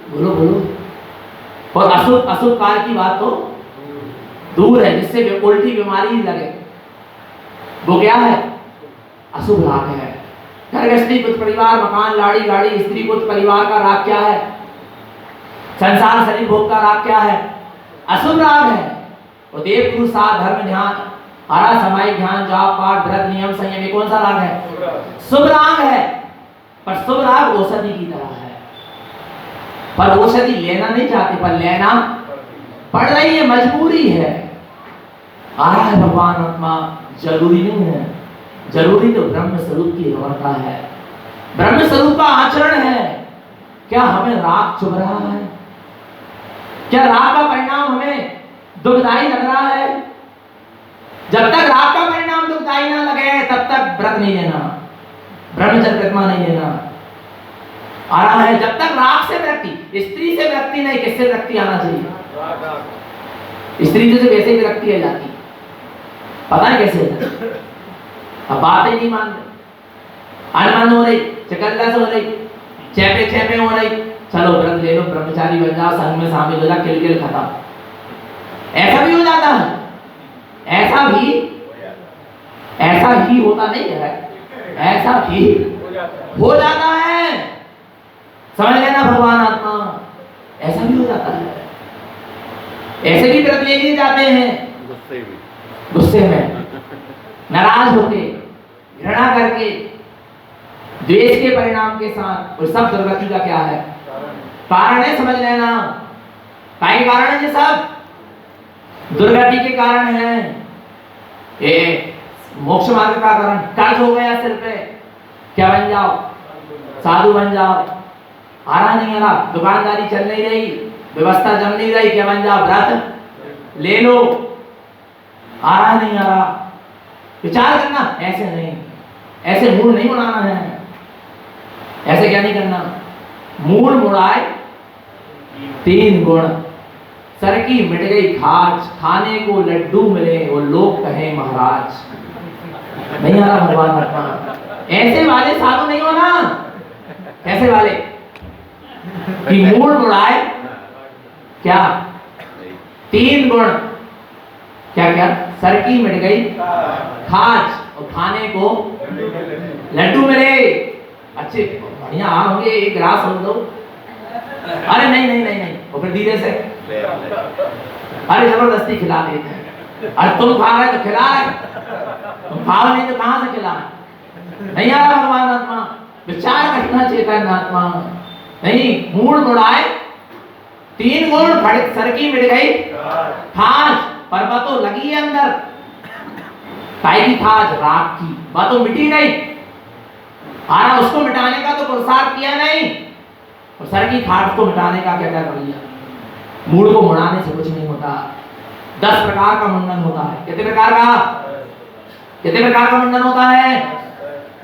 बोलो बोलो। और अशुभ अशुभ कार्य की बात तो दूर है, जिससे उल्टी बीमारी ही लगे, वो क्या है? अशुभ राग है। घर गृहस्थी, कुछ परिवार, मकान, लाड़ी गाड़ी, स्त्री, कुछ परिवार का राग क्या है? संसार, शरीर, भोग का राग क्या है? अशुभ राग है। और देव गुरु साथ, धर्म, ध्यान, हरा सामायिक ध्यान, जाप, पाठ, व्रत, नियम, संयम, ये कौन सा राग है? शुभ राग है। पर शुभ राग औषधि की तरह है, पर औषधि लेना नहीं चाहते, पर लेना पड़ रही है, मजबूरी है। आ रहा है भगवान आत्मा, जरूरी नहीं है। जरूरी तो ब्रह्म स्वरूप की रमणता है, ब्रह्म स्वरूप का आचरण है। क्या हमें राग चुभ रहा है? क्या राग का परिणाम हमें दुखदायी लग रहा है? जब तक राग का परिणाम दुखदाई ना लगे तब तक व्रत नहीं लेना, ब्रह्मचर्य प्रतिमा नहीं लेना। आ रहा है जब तक राग से विरक्ति, स्त्री से विरक्ति नहीं, किससे विरक्ति आना चाहिए? स्त्री से वैसे ही विरक्ति आ जाती, पता है कैसे? अब बात ही नहीं मान रहे, अनमन हो रही, चकल्लस हो रही, चैपे चैपे हो रही, चलो व्रत ले लो, ब्रह्मचारी बन जाओ, संघ में शामिल हो जा, किल खत्म। ऐसा भी हो जाता है, ऐसा ही होता नहीं है, ऐसा ही हो जाता है, समझ लेना भगवान आत्मा, ऐसा भी हो जाता है। ऐसे भी व्रत लेके जाते हैं गुस्से में, नाराज होके, घृणा करके, द्वेष के परिणाम के साथ। और सब दुर्गति का क्या है? कारण है, समझ लेना। काय कारण है? ये सब दुर्गति के कारण है। ये मोक्ष मार्ग का कारण, कर्ज हो गया सिर पे, क्या बन जाओ? साधु बन जाओ। आ रहा नहीं आ रहा, दुकानदारी चल नहीं रही, व्यवस्था जम नहीं रही, क्या बन जाओ? व्रत ले लो। आ रहा नहीं आ रहा, विचार करना, ऐसे नहीं, ऐसे मूड नहीं बनाना है। ऐसे क्या नहीं करना? मूड मुड़ाए 3 गुण, सर की मिट गई खाज, खाने को लड्डू मिले वो लोग कहे महाराज। नहीं आ रहा भगवान आत्मा, ऐसे वाले साधु नहीं हो ना। कैसे वाले? कि मूड मुड़ाए क्या? 3 गुण, क्या क्या? सर की मिट गई खाज और खाने को लड्डू मिले। अच्छे बढ़िया होंगे, एक गिलास हो दो। अरे नहीं नहीं नहीं नहीं, और फिर धीरे से, अरे जबरदस्ती खिला देते हैं। अरे तुम खा रहे तो खिला रहे, तुम खाओ नहीं तो कहां से खिलाए? नहीं आ रहा भगवान आत्मा, विचार करना चेतन आत्मा। नहीं, मूड मुड़ाए 3 गुण, सर की मिट गई खाज, पर बातों लगी है अंदर। काय की खाज? राग की। बातों मिटी नहीं, आ रहा उसको मिटाने का तो पुरुषार्थ किया नहीं, और सर की खाज को मिटाने का क्या क्या कर लिया? मूड को मुड़ाने से कुछ नहीं होता। 10 प्रकार का मुंडन होता है। कितने प्रकार का? कितने प्रकार का मुंडन होता है?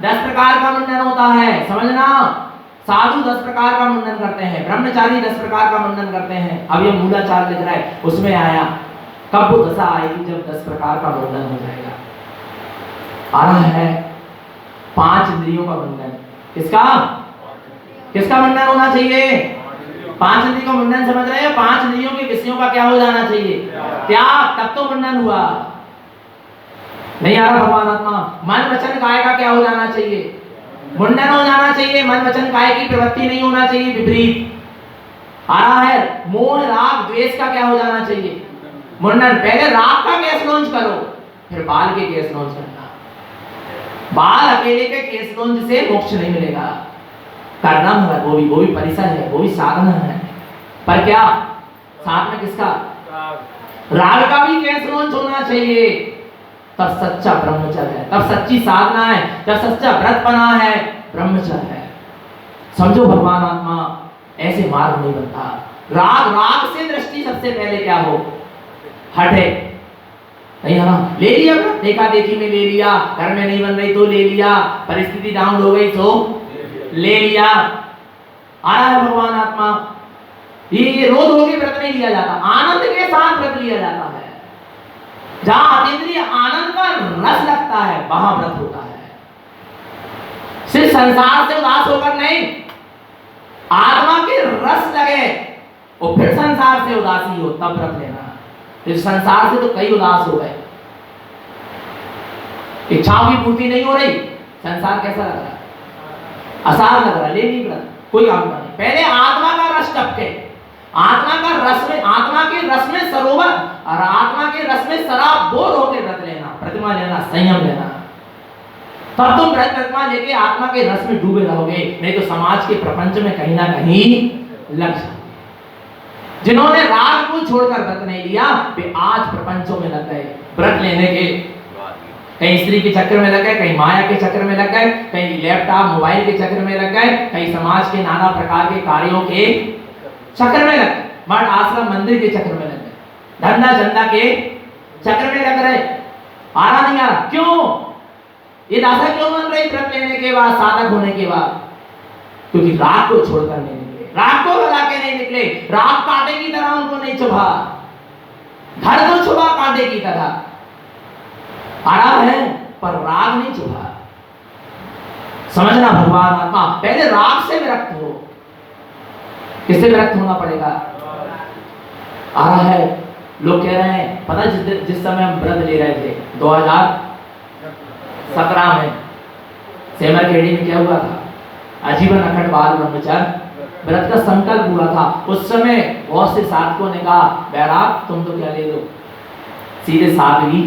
10 प्रकार का मुंडन होता है, समझना। साधु 10 प्रकार का मुंडन करते हैं, ब्रह्मचारी 10 प्रकार का मुंडन करते हैं। अब ये मूलाचार लिख रहा है, उसमें आया कब वो दशा आएगी जब 10 प्रकार का मुंडन हो जाएगा। आ रहा है 5 इंद्रियों का मुंडन। किसका? किसका मुंडन होना चाहिए? 5 इंद्रियों का मुंडन, समझ रहे हैं? 5 इंद्रियों के विषयों का क्या हो जाना चाहिए? त्याग, तब तो मुंडन हुआ। नहीं आ रहा भगवान आत्मा। मन वचन काया का क्या हो जाना चाहिए? मुंडन हो जाना चाहिए। मन वचन काया की प्रवृत्ति नहीं होना चाहिए विपरीत। आ रहा है मोह राग द्वेष का क्या हो जाना चाहिए? मुंडन। पहले राग का केस लॉन्च करो, फिर बाल के केस लॉन्च करना। बाल अकेले के केस लॉन्च से मोक्ष नहीं मिलेगा, करना है वो भी परिसर है, वो भी साधन है। पर क्या साथ में किसका? राग का भी केस लॉन्च होना चाहिए। तब सच्चा ब्रह्मचर्य है, तब सच्ची साधना है, तब सच्चा व्रतपना है, ब्रह्मचर्य है। समझो भगवान आत्मा, ऐसे मार्ग नहीं बनता। राग से दृष्टि सबसे पहले क्या हो? हटे। नहीं है ना? ले लिया, देखा देखी में ले लिया, घर में नहीं बन रही तो ले लिया, परिस्थिति डाउन हो गई तो ले लिया। आ रहा है भगवान आत्मा। ये रोध हो के व्रत नहीं लिया जाता, आनंद के साथ व्रत लिया जाता है। जहां अतीन्द्रिय आनंद का रस लगता है वहां व्रत होता है। सिर्फ संसार से उदास होकर नहीं, आत्मा के रस लगे और फिर संसार से उदासी हो तब व्रत लेना। इस संसार से तो कई उदास हो गए, इच्छाओं की पूर्ति नहीं हो रही, संसार कैसा लग रहा है? आसार लग रहा है, ले नहीं व्रत, कोई काम नहीं। पहले आत्मा का रस टपके, आत्मा का रस में, आत्मा के रस में सरोवर और आत्मा के रस में शराब बोर होकर व्रत लेना, प्रतिमा लेना, संयम लेना। तब तुम व्रत प्रतिमा लेके आत्मा के रस में डूबे रहोगे, नहीं तो समाज के प्रपंच में कहीं ना कहीं लग जाओगे। जिन्होंने राग को छोड़कर व्रत नहीं लिया वे आज प्रपंचों में लग गए व्रत लेने के। कहीं स्त्री के चक्कर में लग गए, कहीं माया के चक्कर में लग गए, कहीं लैपटॉप मोबाइल के चक्कर में लग गए, कहीं समाज के नाना प्रकार के कार्यों के चक्कर में लग गए, मठ आश्रम मंदिर के चक्कर में लग गए, धंधा चंदा के चक्कर में लग रहे। आ रहा नहीं आ रहा, क्यों? ये दासा क्यों बन रही व्रत लेने के बाद, साधक होने के बाद? क्योंकि राग को छोड़कर नहीं निकले, राग को गला के नहीं निकले, राग कांटे की तरह उनको नहीं चुभा, घर तो चुभा कांटे की तरह, आ रहा है पर राग नहीं चुभा। समझना भगवान आत्मा, पहले राग से विरक्त हो। किससे विरक्त होना पड़ेगा? आ रहा है, लोग कह रहे हैं, पता जिस समय हम व्रत ले रहे थे 2017 में सेमर खेड़ी में क्या हुआ था, आजीवन अखंड बाल ब्रह्मचार्य व्रत का संकल्प हुआ था। उस समय बहुत से साधकों ने कहा, बैराग तुम तो क्या ले लो, सीधे 7वीं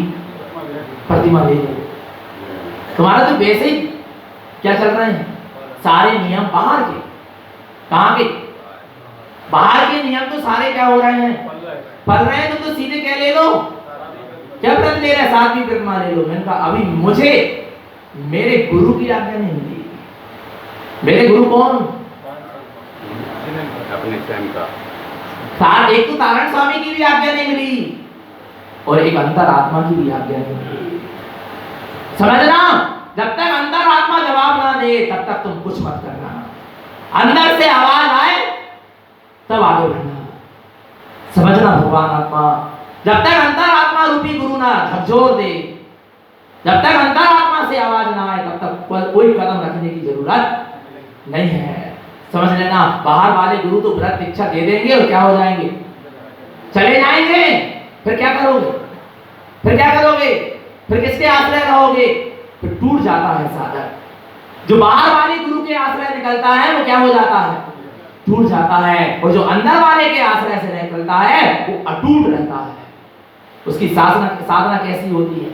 प्रतिमा ले लो, तुम्हारा तो वैसे ही क्या चल रहे हैं सारे नियम बाहर के। कहाँ के? बाहर के नियम तो सारे क्या हो रहे हैं, पल रहे हैं, तो सीधे क्या ले लो, क्या व्रत ले रहे, 7वीं प्रतिमा ले लो। मैंने कहा अभी मुझे मेरे गुरु की आज्ञा नहीं मिली। मेरे गुरु कौन? अपने स्वयं का। एक तो तारण स्वामी की भी आज्ञा नहीं मिली और एक अंतरात्मा की भी आज्ञा नहीं मिली। समझना, जब तक अंतरात्मा जवाब ना दे तब तक तुम कुछ मत करना। अंदर से आवाज आए तब आगे बढ़ना। समझना भगवान आत्मा, जब तक अंतरात्मा रूपी गुरु ना झकझोर दे, जब तक अंतरात्मा से आवाज ना आए तब तक कोई कदम रखने की जरूरत नहीं है। समझ लेना, बाहर वाले गुरु तो व्रत दीक्षा दे देंगे और क्या हो जाएंगे, चले जाएंगे। फिर क्या करोगे? फिर क्या करोगे? फिर किसके आश्रय रहोगे? फिर टूट जाता है साधक। जो बाहर वाले गुरु के आश्रय निकलता है वो क्या हो जाता है, टूट जाता है। और जो अंदर वाले के आश्रय से निकलता है वो अटूट रहता है। उसकी साधना कैसी होती है?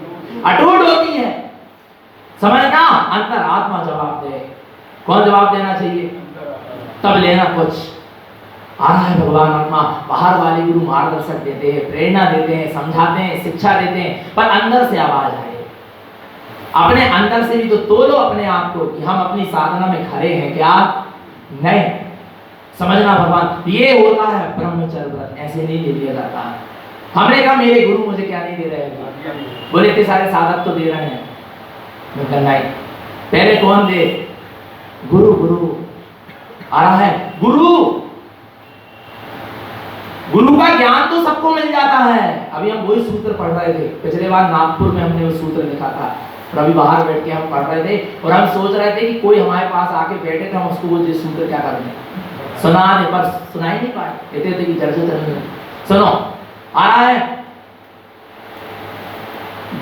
अटूट होती है। समझना, अंतरात्मा जवाब दे। कौन जवाब देना चाहिए? तब लेना कुछ। आ रहा है भगवान आत्मा, बाहर वाले गुरु मार्गदर्शक देते हैं, प्रेरणा देते हैं, समझाते हैं, शिक्षा देते हैं, पर अंदर से आवाज आए। अपने अंदर से भी तो तोलो अपने आप को कि हम अपनी साधना में खड़े हैं क्या, नहीं। समझना भगवान, ये होता है ब्रह्मचर्य व्रत, ऐसे नहीं ले लिया जाता। हमने कहा मेरे गुरु मुझे क्या नहीं दे रहे हैं, बोले इतने सारे साधक तो दे रहे हैं। मैं कहना नहीं, पहले कौन दे? गुरु। गुरु आ रहा है, गुरु का ज्ञान तो सबको मिल जाता है। अभी हम वही सूत्र पढ़ रहे थे, पिछले बार नागपुर में हमने वो सूत्र लिखा था और अभी बाहर बैठ के हम पढ़ रहे थे और हम सोच रहे थे कि कोई हमारे पास आके बैठे थे, हम उसको वो सूत्र क्या कर दें, सुनाने पर सुनाई नहीं पाए, कहते थे कि चर्चा चल। सुनो, आ रहा है,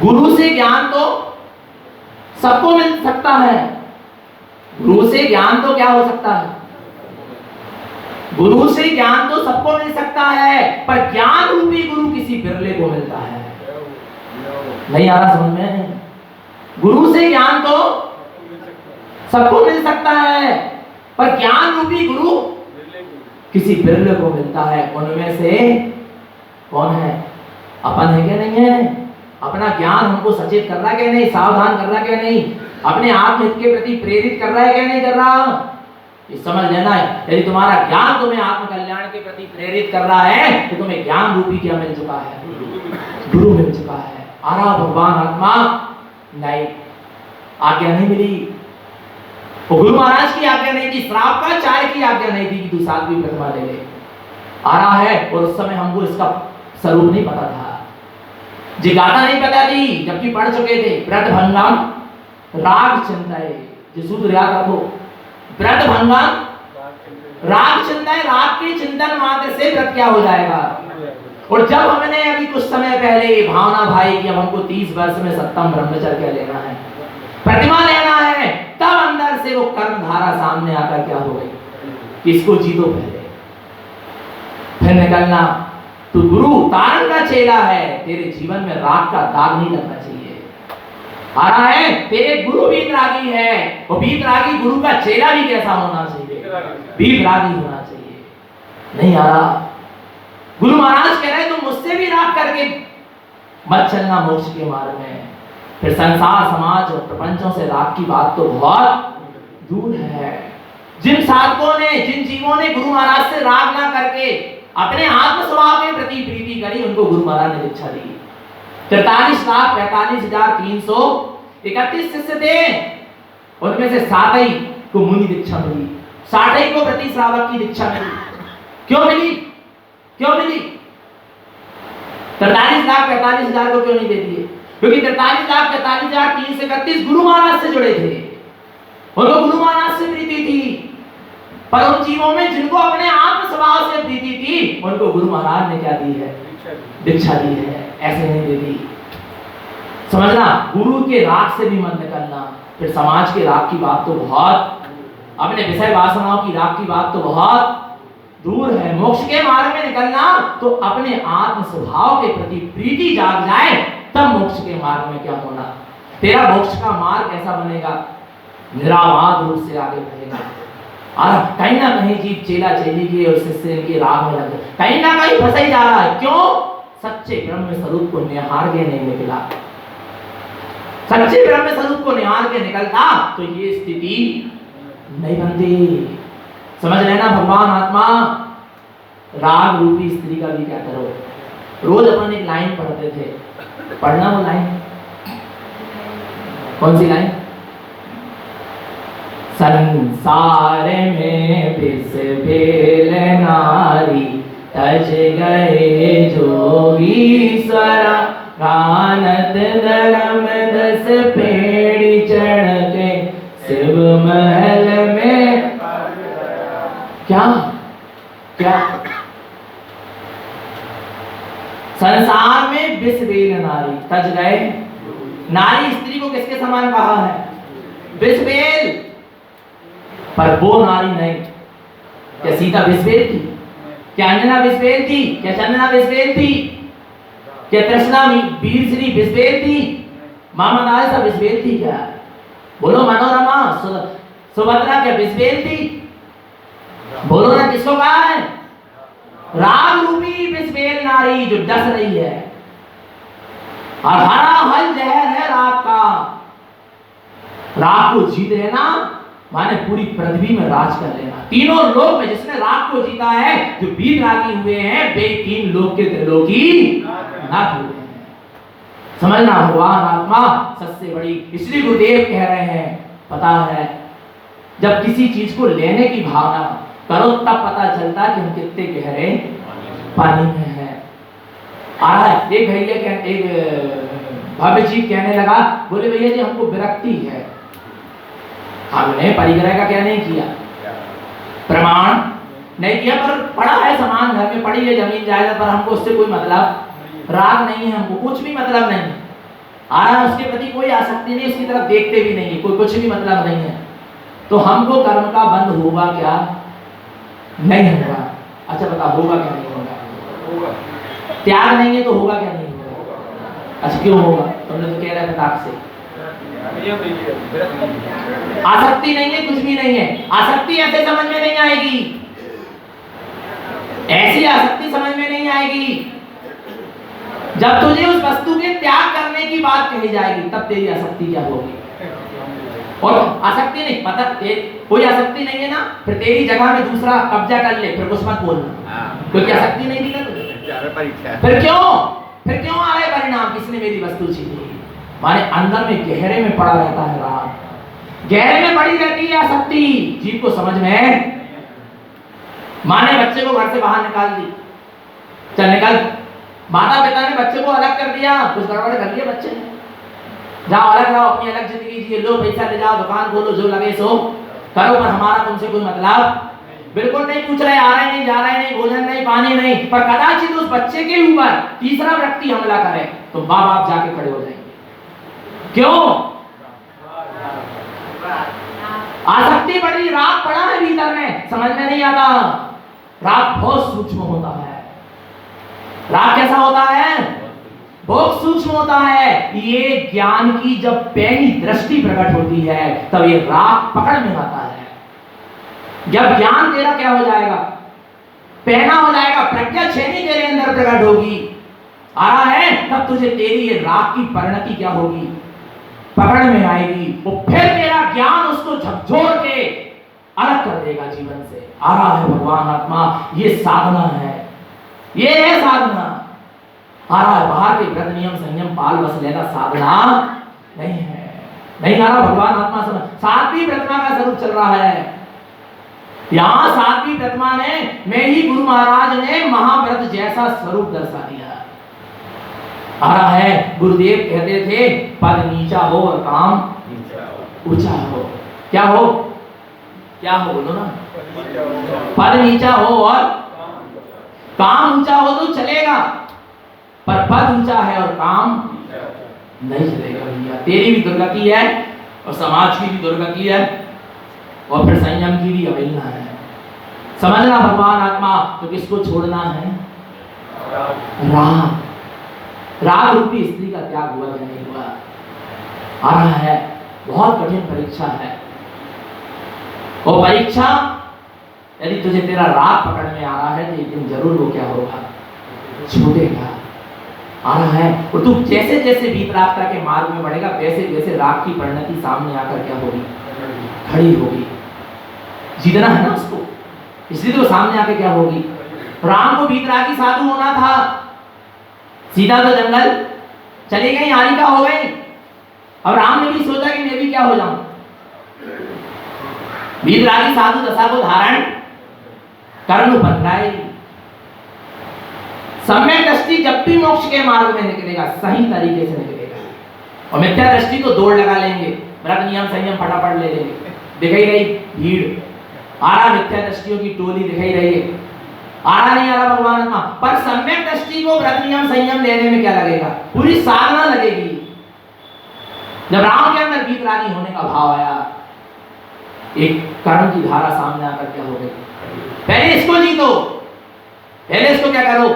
गुरु से ज्ञान तो सबको मिल सकता है। गुरु से ज्ञान तो क्या हो सकता है? गुरु से ज्ञान तो सबको मिल सकता है, पर ज्ञान रूपी गुरु किसी बिरले को मिलता है। नहीं आ रहा समझ में? गुरु से ज्ञान तो सबको मिल सकता है, पर ज्ञान रूपी गुरु किसी बिरले को मिलता है। उनमें से कौन है? अपन है क्या नहीं है? अपना ज्ञान हमको सचेत कर रहा है क्या नहीं, सावधान कर रहा है क्या नहीं, अपने आत्महित के प्रति प्रेरित कर रहा है क्या नहीं कर रहा? ये समझ लेना है। यदि तुम्हारा ज्ञान तुम्हें आत्म कल्याण के प्रति प्रेरित कर रहा है तो तुम्हें ज्ञान रूपी क्या मिल चुका है? गुरु मिल चुका है। आ रहा भगवान आत्मा, नहीं, आज्ञा नहीं मिली। वो गुरु महाराज की आज्ञा नहीं थी, श्राप का चार्य की आज्ञा नहीं थी कि तू 7वीं प्रतिमा ले ले। आ रहा है, और उस समय हमको इसका स्वरूप नहीं पता था, जिज्ञासा नहीं पता थी, जबकि पढ़ चुके थे। व्रत भंगम राग चिंताए, जो सूत्र याद रखो, व्रत भंगम राग चिंताए, राग के चिंतन मात्र से व्रत क्या हो जाएगा। और जब हमने अभी कुछ समय पहले ये भावना भाई कि अब हमको 30 वर्ष में सत्तम ब्रह्मचर्य क्या लेना है, प्रतिमा लेना है, तब अंदर से वो कर्म धारा सामने आकर क्या हो गई कि इसको जीतो पहले, फिर निकलना। तू गुरु तारण का चेला है, तेरे जीवन में राग का दाग नहीं लगना चाहिए। आ रहा है, तेरे गुरु वीतरागी है, और वीतरागी गुरु का चेला भी कैसा होना चाहिए? वीतरागी होना चाहिए। नहीं आ रहा, गुरु महाराज कह रहे तुम मुझसे भी राग करके मत चलना मोक्ष के मार्ग में। फिर संसार समाज और प्रपंचों से राग की बात तो बहुत दूर है। जिन साधकों ने, जिन जीवों ने गुरु महाराज से राग ना करके अपने आत्म स्वभाव के प्रति प्रीति करी, उनको गुरु महाराज ने दीक्षा दी। 43,45,331 शिष्य थे, उनमें से 7 ही को मुनि दीक्षा मिली, 60 ही को प्रति श्रावक की दीक्षा मिली। क्यों मिली? क्यों मिली? 43,45,000 को क्यों नहीं दे दिए? क्योंकि 43,45,331 गुरु महाराज से जुड़े थे, उनको गुरु महाराज से प्रीति थी। पर उन जीवों में जिनको अपने आत्म स्वभाव से प्रीति थी, उनको गुरु महाराज ने क्या दी है? दीक्षा दी है। ऐसे नहीं दे दी। समझना, गुरु के राग से भी मत निकलना। फिर समाज के राग की बात तो बहुत, अपने विषय वासनाओं की राग की बात तो बहुत दूर है। मोक्ष के मार्ग में निकलना तो अपने आत्म स्वभाव के प्रति प्रीति जाग जाए, तब मोक्ष के मार्ग में क्या होना। तेरा मोक्ष का मार्ग कैसा बनेगा? निरावाद रूप से आगे बढ़ेगा। और कहीं ना कहीं जीव चेला चेली के और शिष्य के राग में लग, कहीं ना कहीं फंसा ही जा रहा है। क्यों? सच्चे ब्रह्म स्वरूप को निहार के नहीं निकला। सच्चे ब्रह्म स्वरूप को निहार के निकलता तो ये स्थिति नहीं बनती। समझ लेना, भगवान आत्मा राग रूपी स्त्री का भी क्या करो। रोज अपन एक लाइन पढ़ते थे, पढ़ना वो लाइन, कौन सी लाइन? संसार में बिस भेल नारी, तज गए जोगीश्वरा, गानत धर्म 10 पेड़ी चढ़ के, शिव महल में क्या क्या संसार में बिस भेल नारी, तज गए। नारी स्त्री को किसके समान कहा है? बिस भेल। पर वो नारी नहीं। क्या सीता विस्वेल थी? क्या अंजना विस्वेल थी? क्या चंदना विस्वेल थी? क्या तृष्णा वीर श्री विस्वेल थी? मामा दासा विस्वेल थी क्या? बोलो मनोरमा सुभद्रा क्या विस्वेल थी? बोलो ना, किसको कहा है? राग रूपी विस्वेल नारी जो डस रही है। और हरा हल जहर है राग का। राग को जीत लेना माने पूरी पृथ्वी में राज कर लेना। तीनों लोक में जिसने राग को जीता है, जो वीर रागी हुए हैं, वे 3 लोक के त्रिलोकी नाथ हुए हैं। समझना, भगवान आत्मा सबसे बड़ी। इसलिए गुरुदेव कह रहे हैं, पता है जब किसी चीज को लेने की भावना करो तब पता चलता कि हम कितने गहरे पानी में है। आ रहा है एक भैया, एक भव्य जी कहने लगा, बोले भैया जी हमको विरक्ति है। हमने परिग्रह का क्या नहीं किया, प्रमाण नहीं किया, पर पड़ा है सामान घर में, पड़ी है जमीन जायदाद, पर हमको उससे कोई मतलब, राग नहीं है, हमको कुछ भी मतलब नहीं। आ रहा है उसके प्रति कोई आसक्ति नहीं, उसकी तरफ देखते भी नहीं, कोई कुछ भी मतलब नहीं है। तो हमको कर्म का बंध होगा क्या? नहीं होगा। अच्छा बता, होगा क्या? नहीं होगा। त्याग नहीं है तो होगा क्या? नहीं होगा। अच्छा क्यों होगा? तुमने तो कह रहा है फटाक से आसक्ति नहीं है, कुछ भी नहीं है। आसक्ति ऐसे समझ में नहीं आएगी, ऐसी आसक्ति समझ में नहीं आएगी। जब तुझे उस वस्तु के त्याग करने की बात कही जाएगी तब तेरी आसक्ति क्या होगी। और आसक्ति नहीं, मतलब कोई आसक्ति नहीं है ना, फिर तेरी जगह में दूसरा कब्जा कर ले, फिर कुछ मत बोलना, क्योंकि आसक्ति नहीं दिखा तुझे। फिर क्यों आ रहे परिणाम? किसने मेरी वस्तु छीनी? माने अंदर में गहरे में पड़ा रहता है राग, गहरे में पड़ी रहती है आसक्ति। जीव को समझ में, माँ ने बच्चे को घर से बाहर निकाल दी, चल निकल। माता पिता ने बच्चे को अलग कर दिया, कुछ गड़बड़ कर दिया बच्चे ने, जाओ अलग रहो, अपनी अलग जिंदगी जिए, लो पैसा ले जाओ, दुकान खोलो, जो लगे सो करो, पर हमारा तुमसे कोई मतलब बिल्कुल नहीं। पूछ रहे, आ रहे नहीं, जा रहे नहीं, भोजन नहीं, पानी नहीं। पर कदाचित उस बच्चे के ऊपर तीसरा व्यक्ति हमला करे तो माँ बाप जाके खड़े हो जाएंगे। क्यों? आसक्ति बड़ी, राग पड़ा है भीतर में, समझ में नहीं आता। राग बहुत सूक्ष्म होता है। राग कैसा होता है? बहुत सूक्ष्म होता है। ये ज्ञान की जब पहली दृष्टि प्रकट होती है तब ये राग पकड़ में आता है। जब ज्ञान तेरा क्या हो जाएगा, पहना हो जाएगा, प्रज्ञा छेनी तेरे अंदर प्रकट होगी, आ रहा है, तब तुझे तेरी ये राग की परिणति क्या होगी, पकड़ में आएगी। वो फिर तेरा ज्ञान उसको झकझोर के अलग कर देगा जीवन से। आ रहा है भगवान आत्मा, ये साधना है, ये है साधना। आ रहा है बाहर के व्रत नियम संयम पाल बस लेना साधना नहीं है। नहीं आ रहा भगवान आत्मा समझ, सातवीं प्रतिमा का स्वरूप चल रहा है। यहाँ सातवीं प्रतिमा में ही गुरु महाराज ने महाव्रत जैसा स्वरूप दर्शा दिया। आ रहा है गुरुदेव कहते थे पद नीचा हो और काम ऊंचा हो। क्या हो? क्या हो बोलो ना। पद नीचा हो और काम ऊंचा हो तो चलेगा, पर पद ऊंचा है और काम नहीं चलेगा भैया। तेरी भी दुर्गति है और समाज की भी दुर्गति है और फिर संयम की भी अवहेलना है। समझना भगवान आत्मा तो किसको छोड़ना है? राग। राग रूपी स्त्री का त्याग हुआ या नहीं हुआ? आ रहा है बहुत कठिन परीक्षा है। और परीक्षा यदि तुझे तेरा राग पकड़ में आ रहा है तो एक दिन जरूर वो क्या होगा? छूटेगा। आ रहा है और तू जैसे जैसे विपरागता के मार्ग में बढ़ेगा वैसे वैसे राग की परिणति सामने आकर क्या होगी? खड़ी होगी। जीतना है ना उसको, इसलिए तो सामने आके क्या होगी? राम को वीतरागी साधु होना था, सीता तो जंगल चली गई, हानिका हो गई। अब राम ने भी सोचा कि मैं भी क्या हो जाऊं, वीतरागी साधु दशा को धारण कर्म बन गए। सम्यक दृष्टि जब भी मोक्ष के मार्ग में निकलेगा सही तरीके से निकलेगा, और मिथ्या दृष्टि को दौड़ लगा लेंगे, व्रत नियम संयम फटाफट ले लेंगे। दिखाई रही भीड़, आ रहा मिथ्या दृष्टियों की टोली दिखाई रही है, आ रहा नहीं आ रहा भगवान आत्मा। पर सम्यक दृष्टि को व्रत नियम संयम लेने में क्या लगेगा? पूरी साधना लगेगी। जब राम के अंदर वीतरागी होने का भाव आया, एक कर्म की धारा सामने आकर क्या हो गई? पहले इसको जीतो, पहले इसको क्या करो?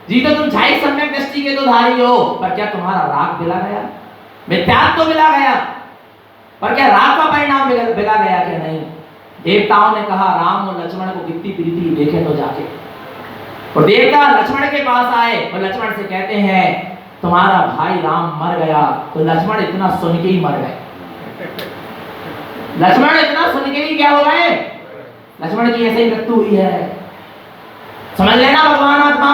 जीतो। तुम छाई सम्यक दृष्टि के तो धारी हो, पर क्या तुम्हारा राग बिला गया? मिथ्यात्व तो बिला गया, पर क्या राग का परिणाम बिला गया क्या? नहीं। देवताओं ने कहा राम और लक्ष्मण को कितनी प्रीति देखे तो जाके, और देवता लक्ष्मण के पास आए और लक्ष्मण से कहते हैं तुम्हारा भाई राम मर गया। तो लक्ष्मण इतना सुन के ही मर गए। लक्ष्मण इतना सुन के ही क्या हो गए? लक्ष्मण की ऐसे ही मृत्यु हुई है। समझ लेना भगवान आत्मा।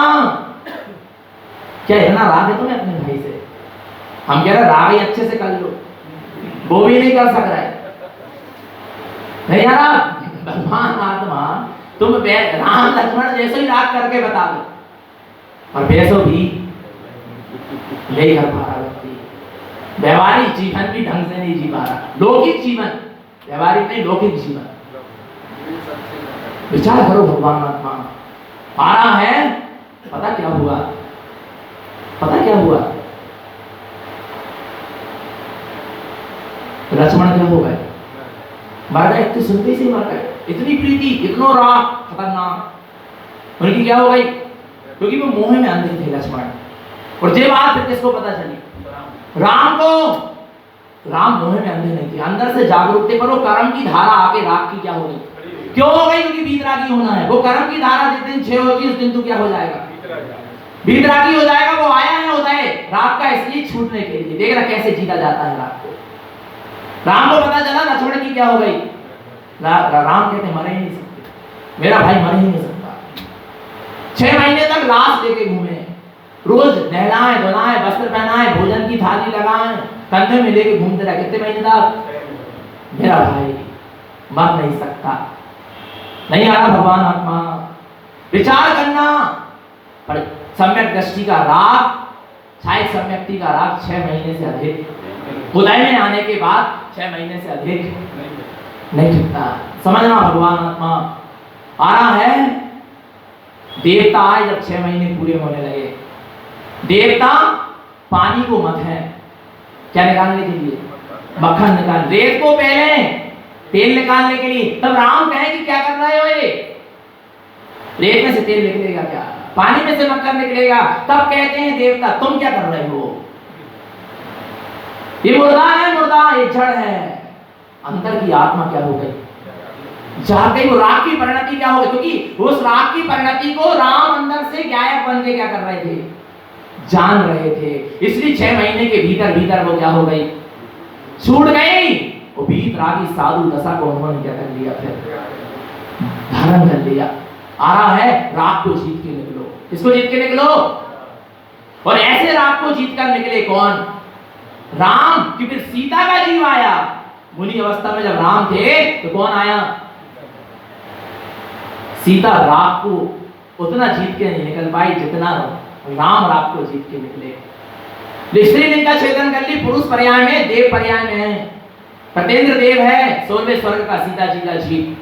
क्या इतना राग है तुम्हें अपने भाई से? हम कह रहे राग ही अच्छे से कर लो, वो भी नहीं कर सक रहा है। नहीं यार भगवान आत्मा तुम राम लक्ष्मण जैसे ही राग करके बता दो, और वैसो भी नहीं कर पा रहा व्यक्ति। व्यवहारिक जीवन भी ढंग से नहीं जी पा रहा, लौकिक जीवन, व्यवहारिक नहीं लौकिक जीवन। विचार करो भगवान आत्मा। आ रहा है, पता क्या हुआ? पता क्या हुआ? लक्ष्मण क्या हो गए? मर गए। इतनी सुनते से मर गए। इतनी प्रीति, इतना राग खतरनाक। उनकी क्या हो गई? क्योंकि वो मोह में अंधे थे लक्ष्मण। और ये बात फिर किसको पता चली? राम को। राम मोह में अंधे नहीं थे, अंदर से जागरूक थे, पर वो कर्म की धारा आके राग की क्या हो गई? क्यों हो गई? क्योंकि वीतरागी होना है। वो कर्म की धारा जिस दिन क्षय होगी उस दिन तू क्या हो जाएगा? वीतरागी हो जाएगा। वो आया है उदय राग का, इसलिए छूटने के लिए। देख रहा कैसे जीता जाता है राग को। राम को पता चला लक्ष्मण की क्या हो गई। राम कहते मर ही नहीं सकते, मेरा भाई मर ही नहीं सकता। 6 महीने तक लाश लेके घूमे, रोज नहलाएं धुलाएं, वस्त्र पहनाएं, भोजन की थाली लगाएं, कंधे में लेके घूमते रहे। कितने महीने तक? मेरा भाई मर नहीं सकता। नहीं आ रहा भगवान आत्मा। विचार करना। पर सम्यक दृष्टि का राग, छाई सम्यक्ति का राग 6 महीने से अधिक उदय में आने के बाद 6 महीने से अधिक नहीं टिकता। समझना भगवान आत्मा। आ रहा है देवता आए जब 6 महीने पूरे होने लगे। देवता पानी को मथें, क्या निकालने के लिए? मक्खन निकाल। रेत को पहले तेल निकालने के लिए। तब राम कहे कि क्या कर रहे हो ये? रेत में से तेल निकलेगा क्या? पानी में से मक्खन निकलेगा। तब कहते हैं देवता तुम क्या कर रहे हो? ये मुर्दा है, मुर्दा, ये जड़ है। अंदर की आत्मा क्या हो गई? जाग गई। वो राग की परिणति क्या हो गई? क्योंकि उस राग की परिणति को राम अंदर से गायब बन के क्या कर रहे थे? जान रहे थे। इसलिए 6 महीने के भीतर भीतर वो क्या हो गई? छूट गई। वो वीतरागी साधु दशा को उन्होंने क्या कर लिया? फिर धारण कर लिया। आ रहा है राग को जीत के निकलो। किसको जीत के निकलो? और ऐसे राग को जीतकर निकले कौन? राम। कि फिर सीता का जीव आया। मुनि अवस्था में जब राम थे तो कौन आया? सीता राग को उतना जीत के नहीं निकल पाई जितना राम राग को जीत के निकले। स्त्रीलिंग का छेदन कर ली, पुरुष पर्याय में, देव पर्याय में है। प्रतेंद्र देव है 16वें स्वर्ग का सीता जी का जीव।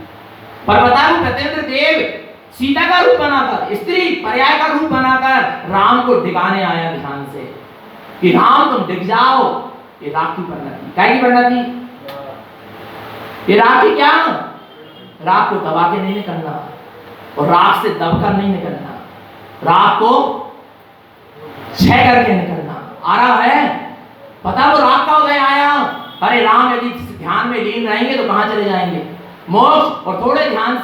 पर बता दूं, प्रतेंद्र देव सीता का रूप बनाकर, स्त्री पर्याय का रूप बनाकर राम को डिगाने आया ध्यान से कि राम तुम डिग जाओ। ये राग की परिणति, क्या की परिणति? ये राग की क्या? राग को दबा के नहीं निकलना और राग से दबकर नहीं निकलना, राग को छह करके निकलना। आ रहा है पता वो राग का उदय आया। अरे राम यदि ध्यान में लीन रहेंगे तो कहां चले जाएंगे? मोक्ष। और थोड़े ध्यान